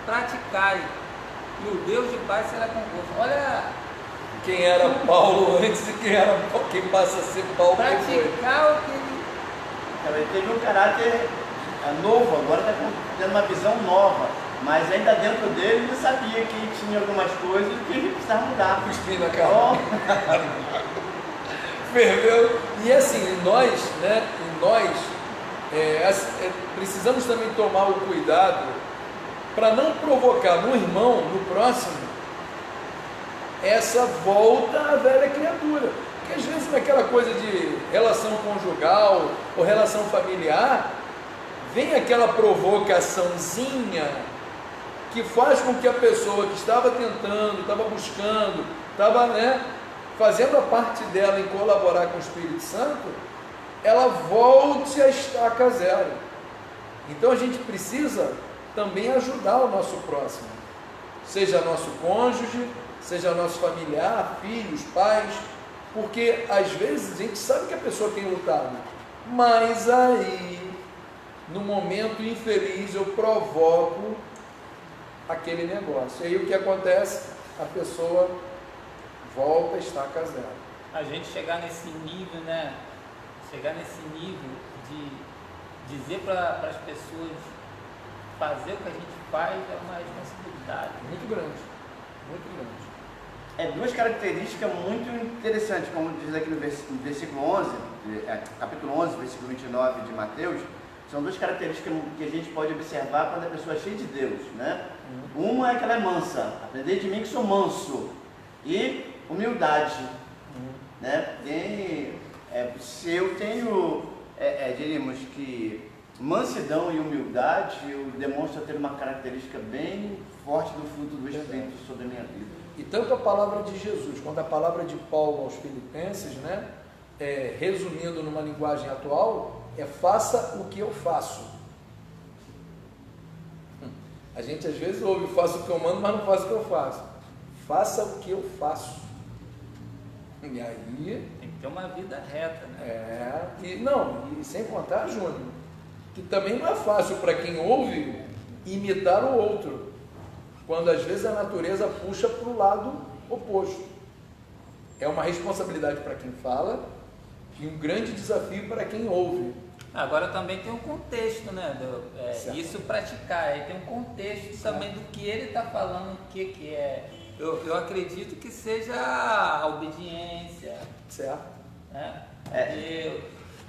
praticai, e o Deus de paz será convosco. Olha quem era Paulo antes e quem passa a ser Paulo depois. Praticar o que Ele teve um caráter novo, agora está tendo uma visão nova, mas ainda dentro dele ele sabia que tinha algumas coisas que ele precisava mudar. Cuspir na cara. Ferveu. E assim, nós precisamos também tomar o cuidado para não provocar no irmão, no próximo, essa volta à velha criatura. Porque às vezes naquela coisa de relação conjugal ou relação familiar, vem aquela provocaçãozinha que faz com que a pessoa que estava tentando, estava buscando, estava fazendo a parte dela em colaborar com o Espírito Santo, ela volte a estaca zero. Então a gente precisa também ajudar o nosso próximo, seja nosso cônjuge, seja nosso familiar, filhos, pais, porque às vezes a gente sabe que a pessoa tem lutado, mas aí, no momento infeliz, eu provoco aquele negócio. E aí o que acontece? A pessoa volta a estaca zero. A gente chegar nesse nível, chegar nesse nível de dizer para as pessoas fazer o que a gente faz é uma responsabilidade muito grande, muito grande. Duas características muito interessantes, como diz aqui no versículo 11, capítulo 11, versículo 29 de Mateus, são duas características que a gente pode observar quando a pessoa é cheia de Deus, né? Uma é que ela é mansa, aprender de mim que sou manso, e humildade, né? Se eu tenho, diríamos que mansidão e humildade, eu demonstro ter uma característica bem forte do fruto do Espírito sobre a minha vida. E tanto a palavra de Jesus quanto a palavra de Paulo aos Filipenses, resumindo numa linguagem atual, faça o que eu faço. A gente às vezes ouve, faço o que eu mando, mas não faço o que eu faço. Faça o que eu faço. E aí... Tem que ter uma vida reta, né? E sem contar, Júnior, que também não é fácil para quem ouve imitar o outro, quando às vezes a natureza puxa para o lado oposto. É uma responsabilidade para quem fala e um grande desafio para quem ouve. Agora também tem um contexto, né? Isso praticar, aí tem um contexto também do que ele está falando, o que é. Eu acredito que seja a obediência. Certo. Né?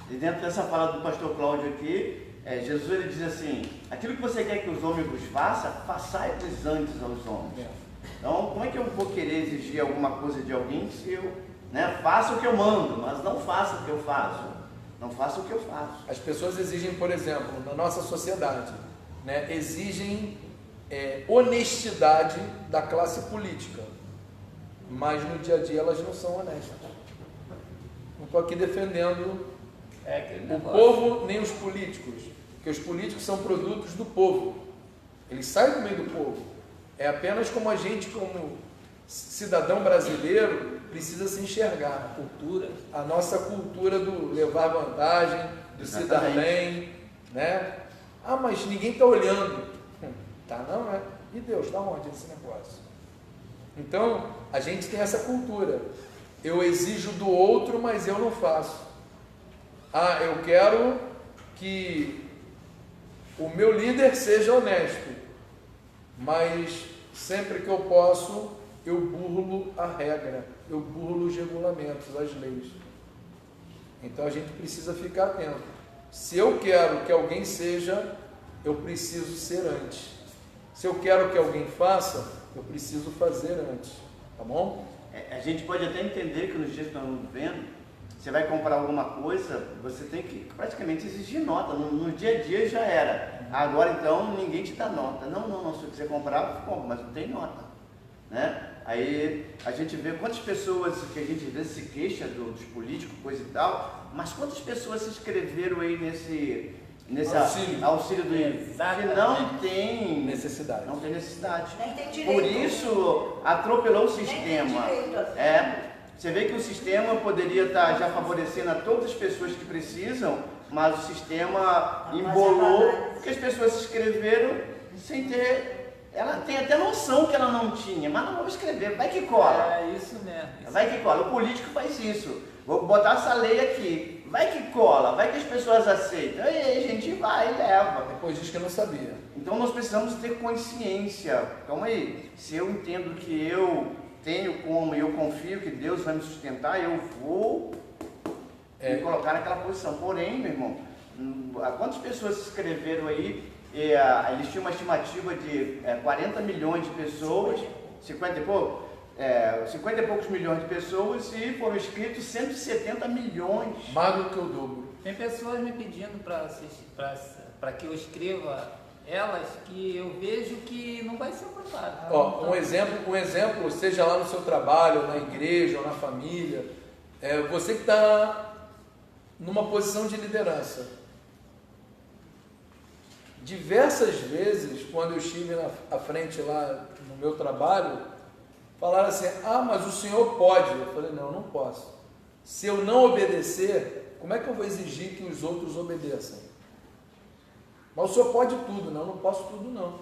E dentro dessa fala do pastor Cláudio aqui, Jesus ele diz assim: aquilo que você quer que os homens vos façam, façai-vos antes aos homens. Então, como é que eu vou querer exigir alguma coisa de alguém se eu faça o que eu mando, mas não faça o que eu faço? Não faça o que eu faço. As pessoas exigem, por exemplo, na nossa sociedade, exigem honestidade da classe política, mas no dia a dia elas não são honestas. Não estou aqui defendendo o povo nem os políticos, porque os políticos são produtos do povo, eles saem do meio do povo. É apenas como a gente, como cidadão brasileiro, precisa se enxergar. A nossa cultura do levar vantagem, do se dar bem, né? Ah, mas ninguém está olhando. Tá, não é? E Deus, está onde esse negócio? Então, a gente tem essa cultura. Eu exijo do outro, mas eu não faço. Ah, eu quero que o meu líder seja honesto, mas sempre que eu posso, eu burlo a regra, eu burlo os regulamentos, as leis. Então a gente precisa ficar atento. Se eu quero que alguém seja, eu preciso ser antes. Se eu quero que alguém faça, eu preciso fazer antes. Tá bom? A gente pode até entender que nos dias que nós estamos vivendo, você vai comprar alguma coisa, você tem que praticamente exigir nota. No dia a dia já era. Agora então ninguém te dá nota. Não, se você quiser comprar, compra, mas não tem nota. Né? Aí a gente vê quantas pessoas que a gente às vezes se queixa dos políticos, coisa e tal, mas quantas pessoas se inscreveram aí nesse auxílio do que não tem necessidade. Não tem necessidade. Nem tem direito. Por isso atropelou o sistema. Você vê que o sistema poderia estar já favorecendo a todas as pessoas que precisam, mas o sistema embolou, porque as pessoas se inscreveram sem ter. Ela tem até noção que ela não tinha, mas não vamos escrever, vai que cola. É isso mesmo. Vai que cola. O político faz isso. Vou botar essa lei aqui. Vai que cola, vai que as pessoas aceitam. E aí a gente vai e leva. Depois diz que eu não sabia. Então nós precisamos ter consciência. Calma aí. Se eu entendo que eu tenho como, eu confio que Deus vai me sustentar, eu vou me colocar naquela posição. Porém, meu irmão, quantas pessoas se inscreveram aí? Eles tinham uma estimativa de 40 milhões de pessoas, 50 e poucos milhões de pessoas, e foram inscritos 170 milhões. Mais do que o dobro. Tem pessoas me pedindo para que eu escreva elas que eu vejo que não vai ser aprovado. Um exemplo, seja lá no seu trabalho, na igreja ou na família, você que está numa posição de liderança. Diversas vezes, quando eu estive à frente lá no meu trabalho, falaram assim: ah, mas o senhor pode. Eu falei: não, eu não posso. Se eu não obedecer, como é que eu vou exigir que os outros obedeçam? Mas o senhor pode tudo. Não, eu não posso tudo não.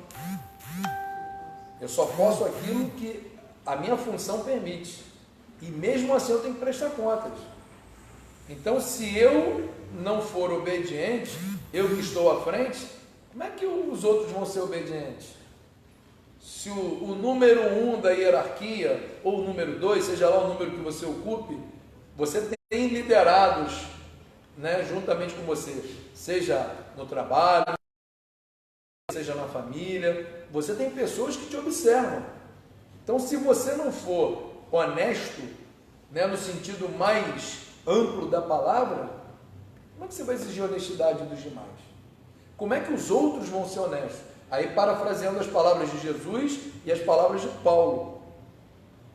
Eu só posso aquilo que a minha função permite. E mesmo assim eu tenho que prestar contas. Então, se eu não for obediente, eu que estou à frente, como é que os outros vão ser obedientes? Se o número 1 da hierarquia, ou o número 2, seja lá o número que você ocupe, você tem liderados, né, juntamente com você, seja no trabalho, seja na família, você tem pessoas que te observam. Então, se você não for honesto, né, no sentido mais amplo da palavra, como é que você vai exigir honestidade dos demais? Como é que os outros vão ser honestos? Aí, parafraseando as palavras de Jesus e as palavras de Paulo,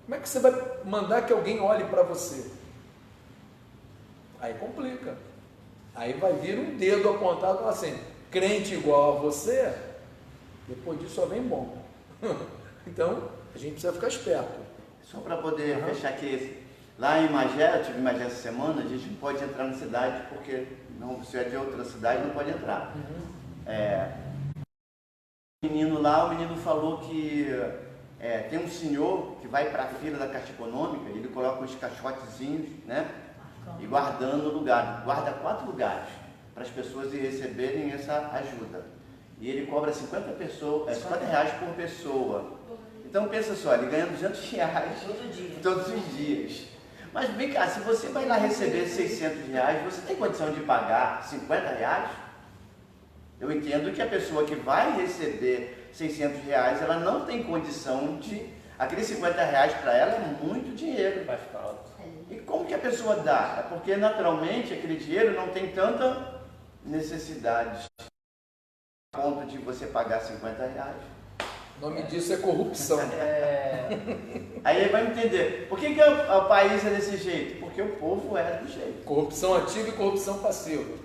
como é que você vai mandar que alguém olhe para você? Aí complica. Aí vai vir um dedo apontado assim, crente igual a você, depois disso só vem bom. Então, a gente precisa ficar esperto. Só para poder fechar aqui, lá em Magé, eu tive em Magé essa semana, a gente não pode entrar na cidade, porque não, se é de outra cidade não pode entrar. O menino lá, o menino falou que tem um senhor que vai para a fila da Caixa Econômica, ele coloca uns caixotezinhos, né? E guardando o lugar, guarda 4 lugares para as pessoas ir receberem essa ajuda. E ele cobra 50 reais por pessoa. Então pensa só, ele ganha 200 reais todos os dias. Mas vem cá, se você vai lá receber 600 reais, você tem condição de pagar 50 reais? Eu entendo que a pessoa que vai receber 600 reais, ela não tem condição de... Aqueles 50 reais para ela é muito dinheiro. Faz falta. E como que a pessoa dá? É porque naturalmente aquele dinheiro não tem tanta necessidade a ponto de você pagar 50 reais. O nome disso é corrupção. Aí ele vai entender. Por que o país é desse jeito? Porque o povo é do jeito. Corrupção ativa e corrupção passiva.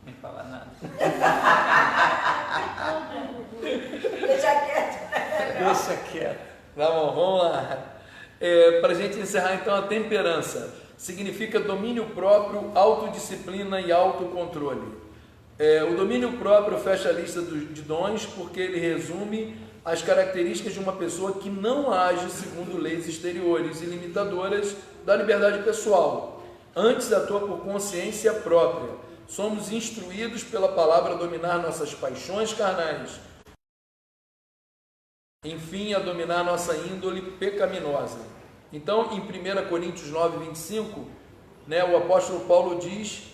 Não fala nada. Deixa quieto. Deixa quieto. Tá bom, vamos lá. Para a gente encerrar então, a temperança significa domínio próprio, autodisciplina e autocontrole. O domínio próprio fecha a lista de dons porque ele resume as características de uma pessoa que não age segundo leis exteriores e limitadoras da liberdade pessoal. Antes atua por consciência própria. Somos instruídos pela palavra a dominar nossas paixões carnais. Enfim, a dominar nossa índole pecaminosa. Então, em 1 Coríntios 9, 25, né, o apóstolo Paulo diz,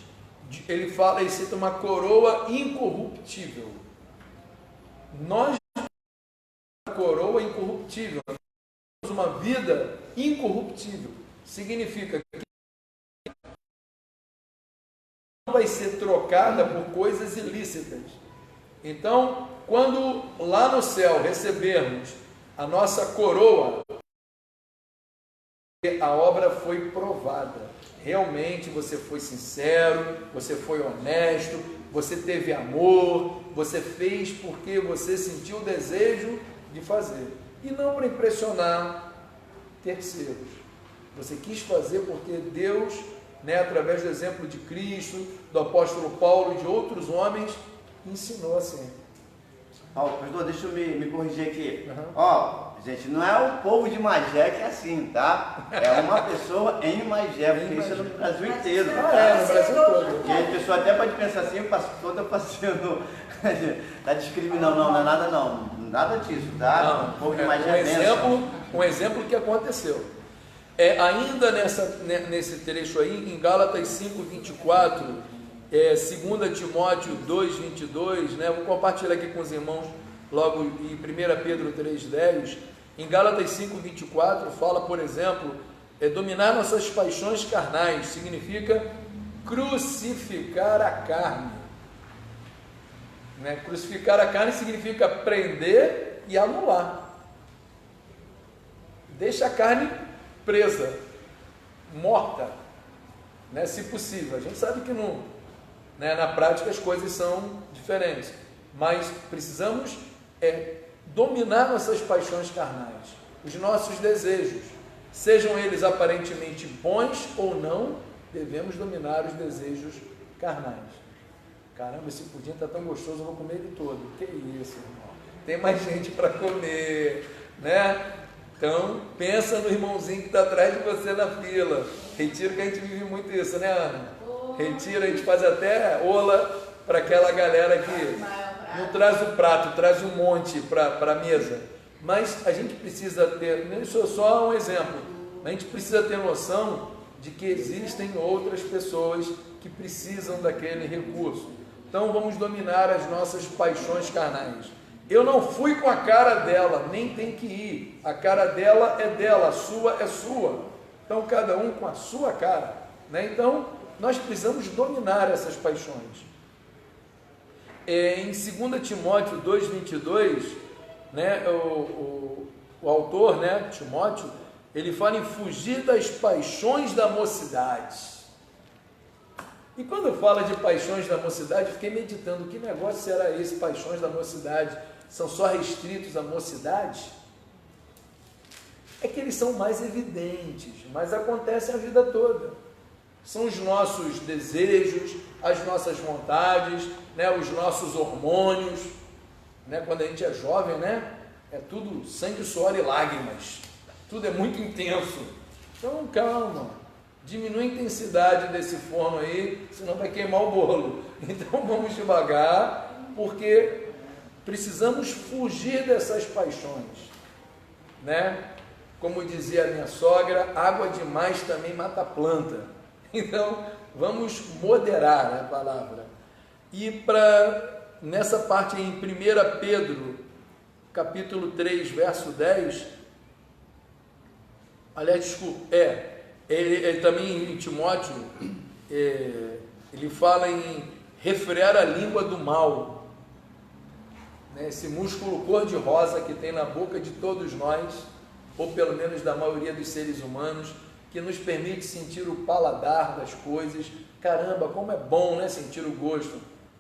ele fala e cita uma coroa incorruptível. Nós temos uma coroa incorruptível, nós temos uma vida incorruptível. Significa que não vai ser trocada por coisas ilícitas. Então, quando lá no céu recebermos a nossa coroa, a obra foi provada. Realmente você foi sincero, você foi honesto, você teve amor, você fez porque você sentiu o desejo de fazer. E não para impressionar terceiros. Você quis fazer porque Deus, né, através do exemplo de Cristo, do apóstolo Paulo e de outros homens, ensinou assim. Pastor, deixa eu me corrigir aqui. Gente, não é o povo de Magé que é assim, tá? É uma pessoa em Magé, porque isso é no Brasil inteiro. No Brasil todo. Porque a pessoa até pode pensar assim, o pastor está fazendo, está discriminando. Não é nada não, nada disso, tá? Não, o povo de Magé um exemplo que aconteceu. Ainda nesse trecho aí, em Gálatas 5, 24, 2 Timóteo 2, 22, né? Vou compartilhar aqui com os irmãos logo em 1 Pedro 3, 10. Em Gálatas 5, 24 fala, por exemplo, dominar nossas paixões carnais, significa crucificar a carne. Né? Crucificar a carne significa prender e anular. Deixa a carne presa, morta, né? Se possível. A gente sabe que não, né? Na prática as coisas são diferentes, mas precisamos dominar nossas paixões carnais, os nossos desejos, sejam eles aparentemente bons ou não, devemos dominar os desejos carnais. Caramba, esse pudim está tão gostoso, eu vou comer ele todo. Que isso, irmão? Tem mais gente para comer, né? Então, pensa no irmãozinho que está atrás de você na fila. Retiro, que a gente vive muito isso, né, Ana? Retiro, a gente faz até ola para aquela galera que não traz o prato, traz um monte para a mesa. Mas a gente precisa ter, isso é só um exemplo, a gente precisa ter noção de que existem outras pessoas que precisam daquele recurso. Então vamos dominar as nossas paixões carnais. Eu não fui com a cara dela, nem tem que ir. A cara dela é dela, a sua é sua. Então cada um com a sua cara, né? Então nós precisamos dominar essas paixões. Em 2 Timóteo 2, 22, né, o autor, né, Timóteo, ele fala em fugir das paixões da mocidade. E quando fala de paixões da mocidade, eu fiquei meditando, que negócio será esse, paixões da mocidade? São só restritos à mocidade? É que eles são mais evidentes, mas acontecem a vida toda. São os nossos desejos, as nossas vontades, né, os nossos hormônios, né, quando a gente é jovem, né, é tudo sangue, suor e lágrimas, tudo é muito intenso. Então calma, diminui a intensidade desse forno aí, senão vai queimar o bolo. Então vamos devagar, porque precisamos fugir dessas paixões, né? Como dizia a minha sogra, água demais também mata a planta. Então, vamos moderar a palavra. E nessa parte em 1 Pedro, capítulo 3, verso 10, aliás, desculpa, ele também em Timóteo, ele fala em refrear a língua do mal, né? Esse músculo cor-de-rosa que tem na boca de todos nós, ou pelo menos da maioria dos seres humanos, que nos permite sentir o paladar das coisas. Caramba, como é bom, né, sentir o gosto.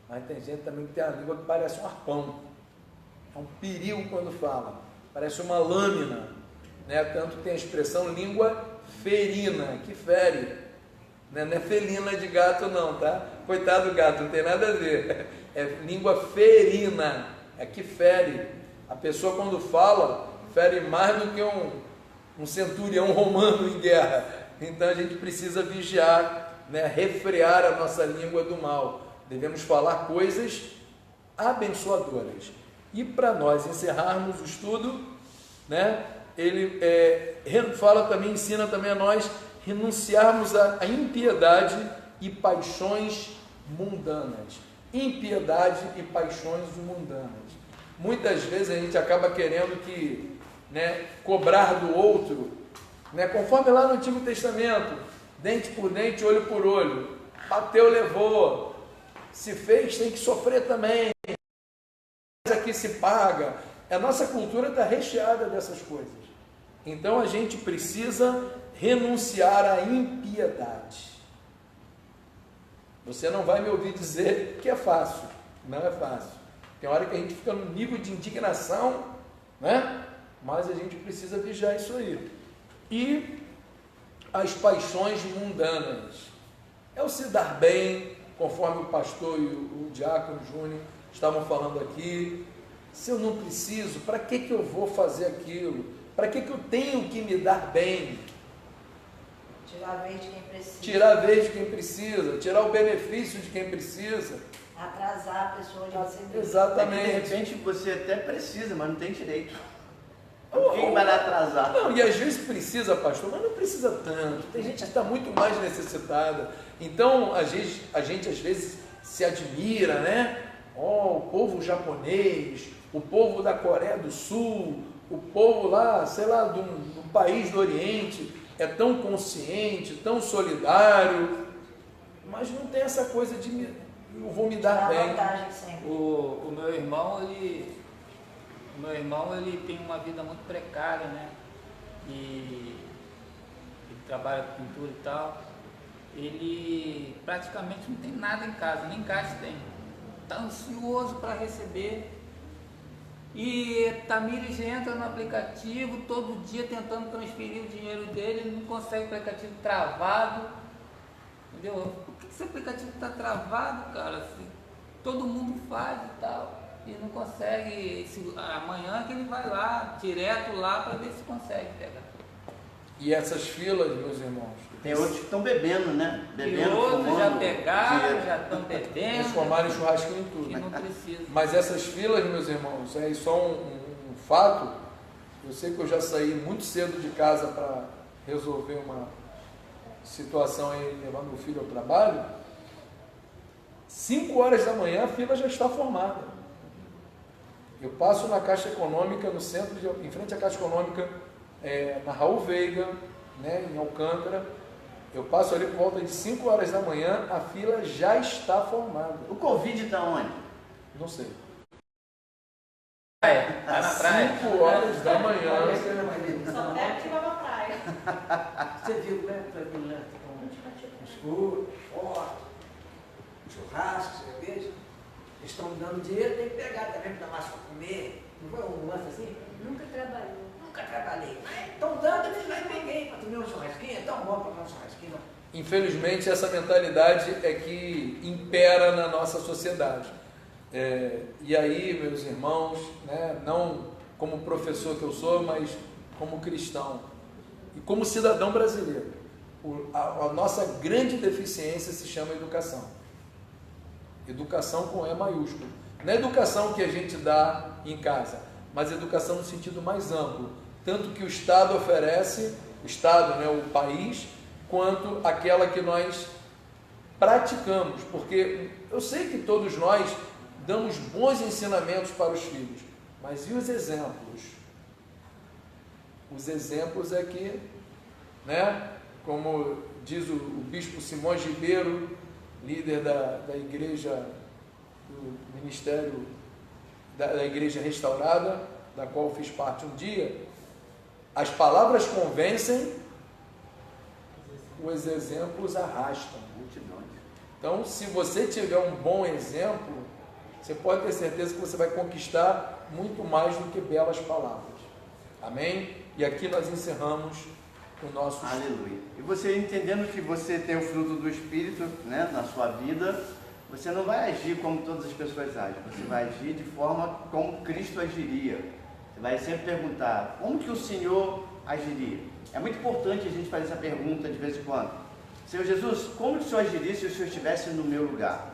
Mas tem gente também que tem a língua que parece um arpão. É um perigo quando fala. Parece uma lâmina, né? Tanto que tem a expressão língua ferina, que fere. Né? Não é felina de gato não, tá? Coitado do gato, não tem nada a ver. É língua ferina, é que fere. A pessoa quando fala, fere mais do que um centurião romano em guerra. Então a gente precisa vigiar, né? Refrear a nossa língua do mal. Devemos falar coisas abençoadoras. E para nós encerrarmos o estudo, né? Ele fala também, ensina também a nós renunciarmos à impiedade e paixões mundanas. Impiedade e paixões mundanas. Muitas vezes a gente acaba querendo que, né, cobrar do outro, né, conforme lá no Antigo Testamento, dente por dente, olho por olho, bateu, levou, se fez, tem que sofrer também, aqui se paga. A nossa cultura está recheada dessas coisas. Então a gente precisa renunciar à impiedade. Você não vai me ouvir dizer que é fácil, não é fácil. Tem hora que a gente fica num nível de indignação, né? Mas a gente precisa vigiar isso aí. E as paixões mundanas. É o se dar bem, conforme o pastor e o diácono Júnior estavam falando aqui. Se eu não preciso, para que eu vou fazer aquilo? Para que eu tenho que me dar bem? Tirar a vez de quem precisa. Tirar a vez de quem precisa, tirar o benefício de quem precisa. Atrasar a pessoa de receber. Exatamente. De repente você até precisa, mas não tem direito. Quem vai atrasar? Não, e às vezes precisa, pastor, mas não precisa tanto. Tem gente que está muito mais necessitada. Então, a gente às vezes se admira, né? Oh, o povo japonês, o povo da Coreia do Sul, o povo lá, sei lá, do país do Oriente, é tão consciente, tão solidário, mas não tem essa coisa de eu vou me dar bem. O meu irmão, ele tem uma vida muito precária, né? E ele trabalha com pintura e tal. Ele praticamente não tem nada em casa, nem caixa tem. Está ansioso para receber. E Tamires entra no aplicativo todo dia tentando transferir o dinheiro dele, ele não consegue, o aplicativo travado. Entendeu? Por que esse aplicativo está travado, cara? Assim, todo mundo faz e tal. E não consegue. Amanhã que ele vai lá, direto lá, para ver se consegue pegar. E essas filas, meus irmãos? Tem outros que estão bebendo, né? Bebendo, e outros fumando, já pegaram, já estão bebendo. Transformaram em churrasquinho em tudo. E não precisa. Mas essas filas, meus irmãos, é só um fato. Eu sei que eu já saí muito cedo de casa para resolver uma situação aí, levar meu filho ao trabalho. 5 horas da manhã a fila já está formada. Eu passo na Caixa Econômica, no centro, em frente à Caixa Econômica, na Raul Veiga, né, em Alcântara. Eu passo ali por volta de 5 horas da manhã, a fila já está formada. O Covid está onde? Não sei. Tá na praia. 5 horas da manhã. Só deve que vai pra praia. Você viu, né? Escuro, forte. churrasco, cerveja. Eles estão dando dinheiro, tem que pegar também para dar mais para comer. Não foi um lance assim? Nunca trabalhou. Nunca trabalhei. Estão dando, eles vai peguei para comer um churrasquinho, é tão bom para comer um churrasquinho. Infelizmente, essa mentalidade é que impera na nossa sociedade. E aí, meus irmãos, né, não como professor que eu sou, mas como cristão e como cidadão brasileiro, a nossa grande deficiência se chama educação. Educação com E maiúsculo. Não é educação que a gente dá em casa, mas educação no sentido mais amplo. Tanto que o Estado oferece, o Estado, né, o país, quanto aquela que nós praticamos. Porque eu sei que todos nós damos bons ensinamentos para os filhos, mas e os exemplos? Os exemplos é que, né, como diz o bispo Simões Ribeiro, líder da igreja, do ministério da igreja restaurada, da qual eu fiz parte um dia, as palavras convencem, os exemplos arrastam. Então, se você tiver um bom exemplo, você pode ter certeza que você vai conquistar muito mais do que belas palavras. Amém? E aqui nós encerramos o nosso... Aleluia. E você entendendo que você tem o fruto do Espírito, né, na sua vida, você não vai agir como todas as pessoas agem. Você vai agir de forma como Cristo agiria. Você vai sempre perguntar, como que o Senhor agiria? É muito importante a gente fazer essa pergunta de vez em quando. Senhor Jesus, como que o Senhor agiria se o Senhor estivesse no meu lugar?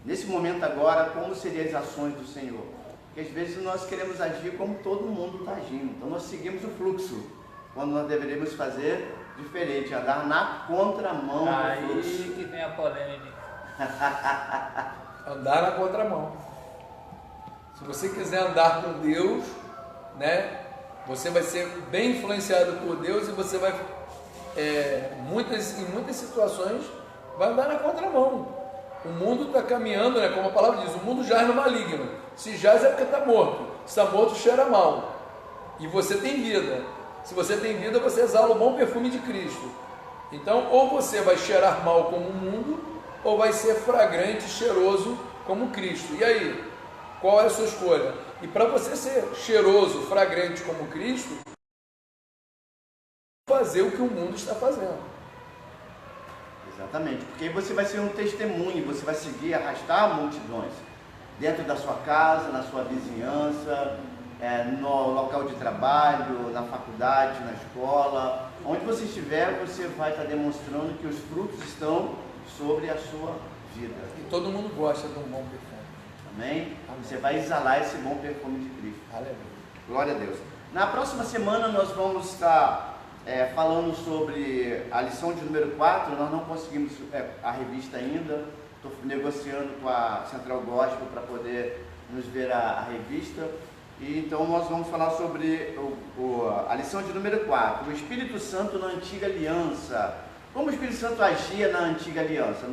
Nesse momento agora, como seriam as ações do Senhor? Porque às vezes nós queremos agir como todo mundo está agindo. Então nós seguimos o fluxo, quando nós deveríamos fazer diferente, andar na contramão do fluxo. Aí que vem a polêmica. Andar na contramão. Se você quiser andar com Deus, né, você vai ser bem influenciado por Deus e você vai, em muitas situações, vai andar na contramão. O mundo está caminhando, né, como a palavra diz, o mundo jaz no maligno. Se jaz é porque está morto. Se está morto, cheira mal. E você tem vida. Se você tem vida, você exala o bom perfume de Cristo. Então, ou você vai cheirar mal como o mundo, ou vai ser fragrante, cheiroso como Cristo. E aí, qual é a sua escolha? E para você ser cheiroso, fragrante como Cristo, fazer o que o mundo está fazendo. Exatamente, porque aí você vai ser um testemunho, você vai seguir, arrastar multidões dentro da sua casa, na sua vizinhança, no local de trabalho, na faculdade, na escola, onde você estiver, você vai estar demonstrando que os frutos estão sobre a sua vida. E todo mundo gosta de um bom perfume. Amém? Você vai exalar esse bom perfume de Cristo. Aleluia. Glória a Deus. Na próxima semana nós vamos estar falando sobre a lição de número 4. Nós não conseguimos a revista ainda. Estou negociando com a Central Gospel para poder nos ver a revista. E então nós vamos falar sobre a lição de número 4. O Espírito Santo na Antiga Aliança. Como o Espírito Santo agia na Antiga Aliança?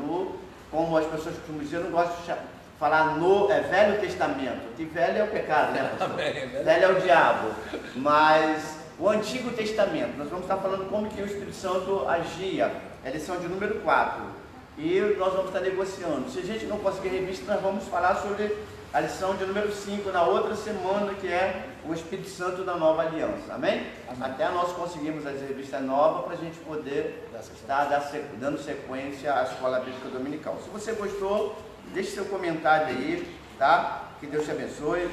Como as pessoas costumam dizer, eu não gosto de falar no Velho Testamento, que velho é o pecado, né, pastor? Velho é o diabo. Mas o Antigo Testamento, nós vamos estar falando como que o Espírito Santo agia. É a lição de número 4. E nós vamos estar negociando. Se a gente não conseguir revista, nós vamos falar sobre a lição de número 5 na outra semana, que é o Espírito Santo da Nova Aliança. Amém? Amém. Até nós conseguimos as revistas novas para a gente poder estar dando sequência à Escola Bíblica Dominical. Se você gostou, deixe seu comentário aí, tá? Que Deus te abençoe.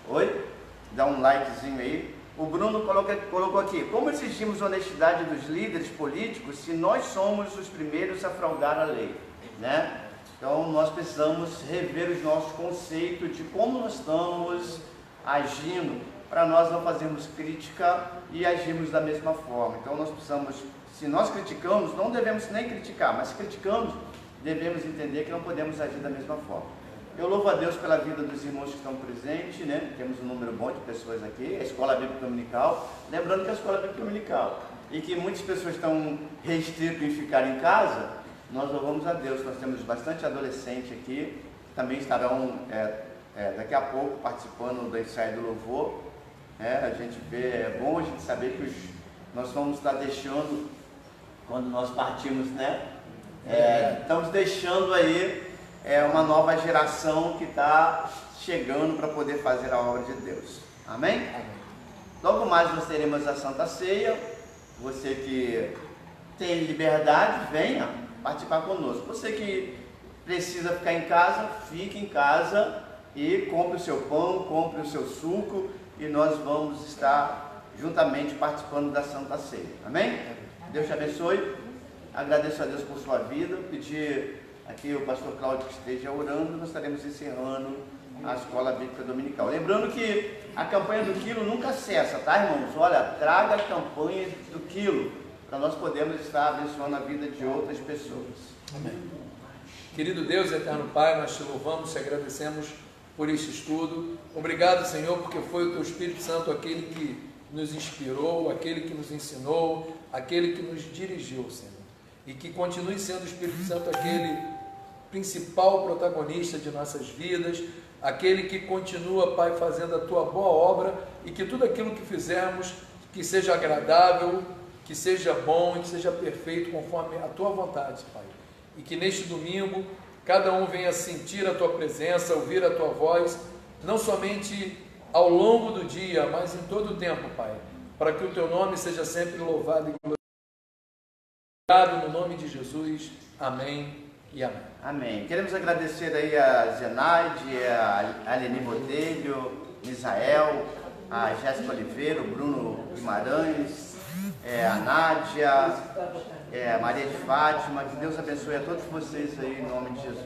Oi? Dá um likezinho aí. O Bruno colocou aqui: como exigimos honestidade dos líderes políticos se nós somos os primeiros a fraudar a lei, né? Então nós precisamos rever os nossos conceitos de como nós estamos agindo, para nós não fazermos crítica e agirmos da mesma forma. Então nós precisamos, se nós criticamos, não devemos nem criticar, mas se criticamos, devemos entender que não podemos agir da mesma forma. Eu louvo a Deus pela vida dos irmãos que estão presentes, né? Temos um número bom de pessoas aqui, a Escola Bíblica Dominical. Lembrando que a Escola Bíblica Dominical, e que muitas pessoas estão restritas em ficar em casa, nós louvamos a Deus. Nós temos bastante adolescente aqui, também estarão daqui a pouco participando do ensaio do louvor. A gente vê, é bom a gente saber que nós vamos estar deixando, quando nós partimos, né? Estamos deixando aí uma nova geração que está chegando para poder fazer a obra de Deus. Amém? Amém. Logo mais nós teremos a Santa Ceia. Você que tem liberdade, venha participar conosco. Você que precisa ficar em casa, fique em casa e compre o seu pão, compre o seu suco e nós vamos estar juntamente participando da Santa Ceia. Amém? Deus te abençoe. Agradeço a Deus por sua vida. Pedir aqui o pastor Cláudio que esteja orando. Nós estaremos encerrando a Escola Bíblica Dominical. Lembrando que a campanha do quilo nunca cessa, tá, irmãos? Olha, traga a campanha do quilo para nós podermos estar abençoando a vida de outras pessoas. Amém. Querido Deus, eterno Pai, nós te louvamos, te agradecemos por este estudo. Obrigado, Senhor, porque foi o Teu Espírito Santo aquele que nos inspirou, aquele que nos ensinou, aquele que nos dirigiu, Senhor. E que continue sendo o Espírito Santo aquele principal protagonista de nossas vidas, aquele que continua, Pai, fazendo a Tua boa obra e que tudo aquilo que fizermos, que seja agradável, que seja bom e que seja perfeito conforme a Tua vontade, Pai. E que neste domingo cada um venha sentir a Tua presença, ouvir a Tua voz, não somente ao longo do dia, mas em todo o tempo, Pai, para que o Teu nome seja sempre louvado e glorificado no nome de Jesus. Amém e amém. Amém. Queremos agradecer aí a Zenaide, a Aleni Botelho, Misael, a Jéssica Oliveira, o Bruno Guimarães, a Nádia, a Maria de Fátima. Que Deus abençoe a todos vocês aí em nome de Jesus.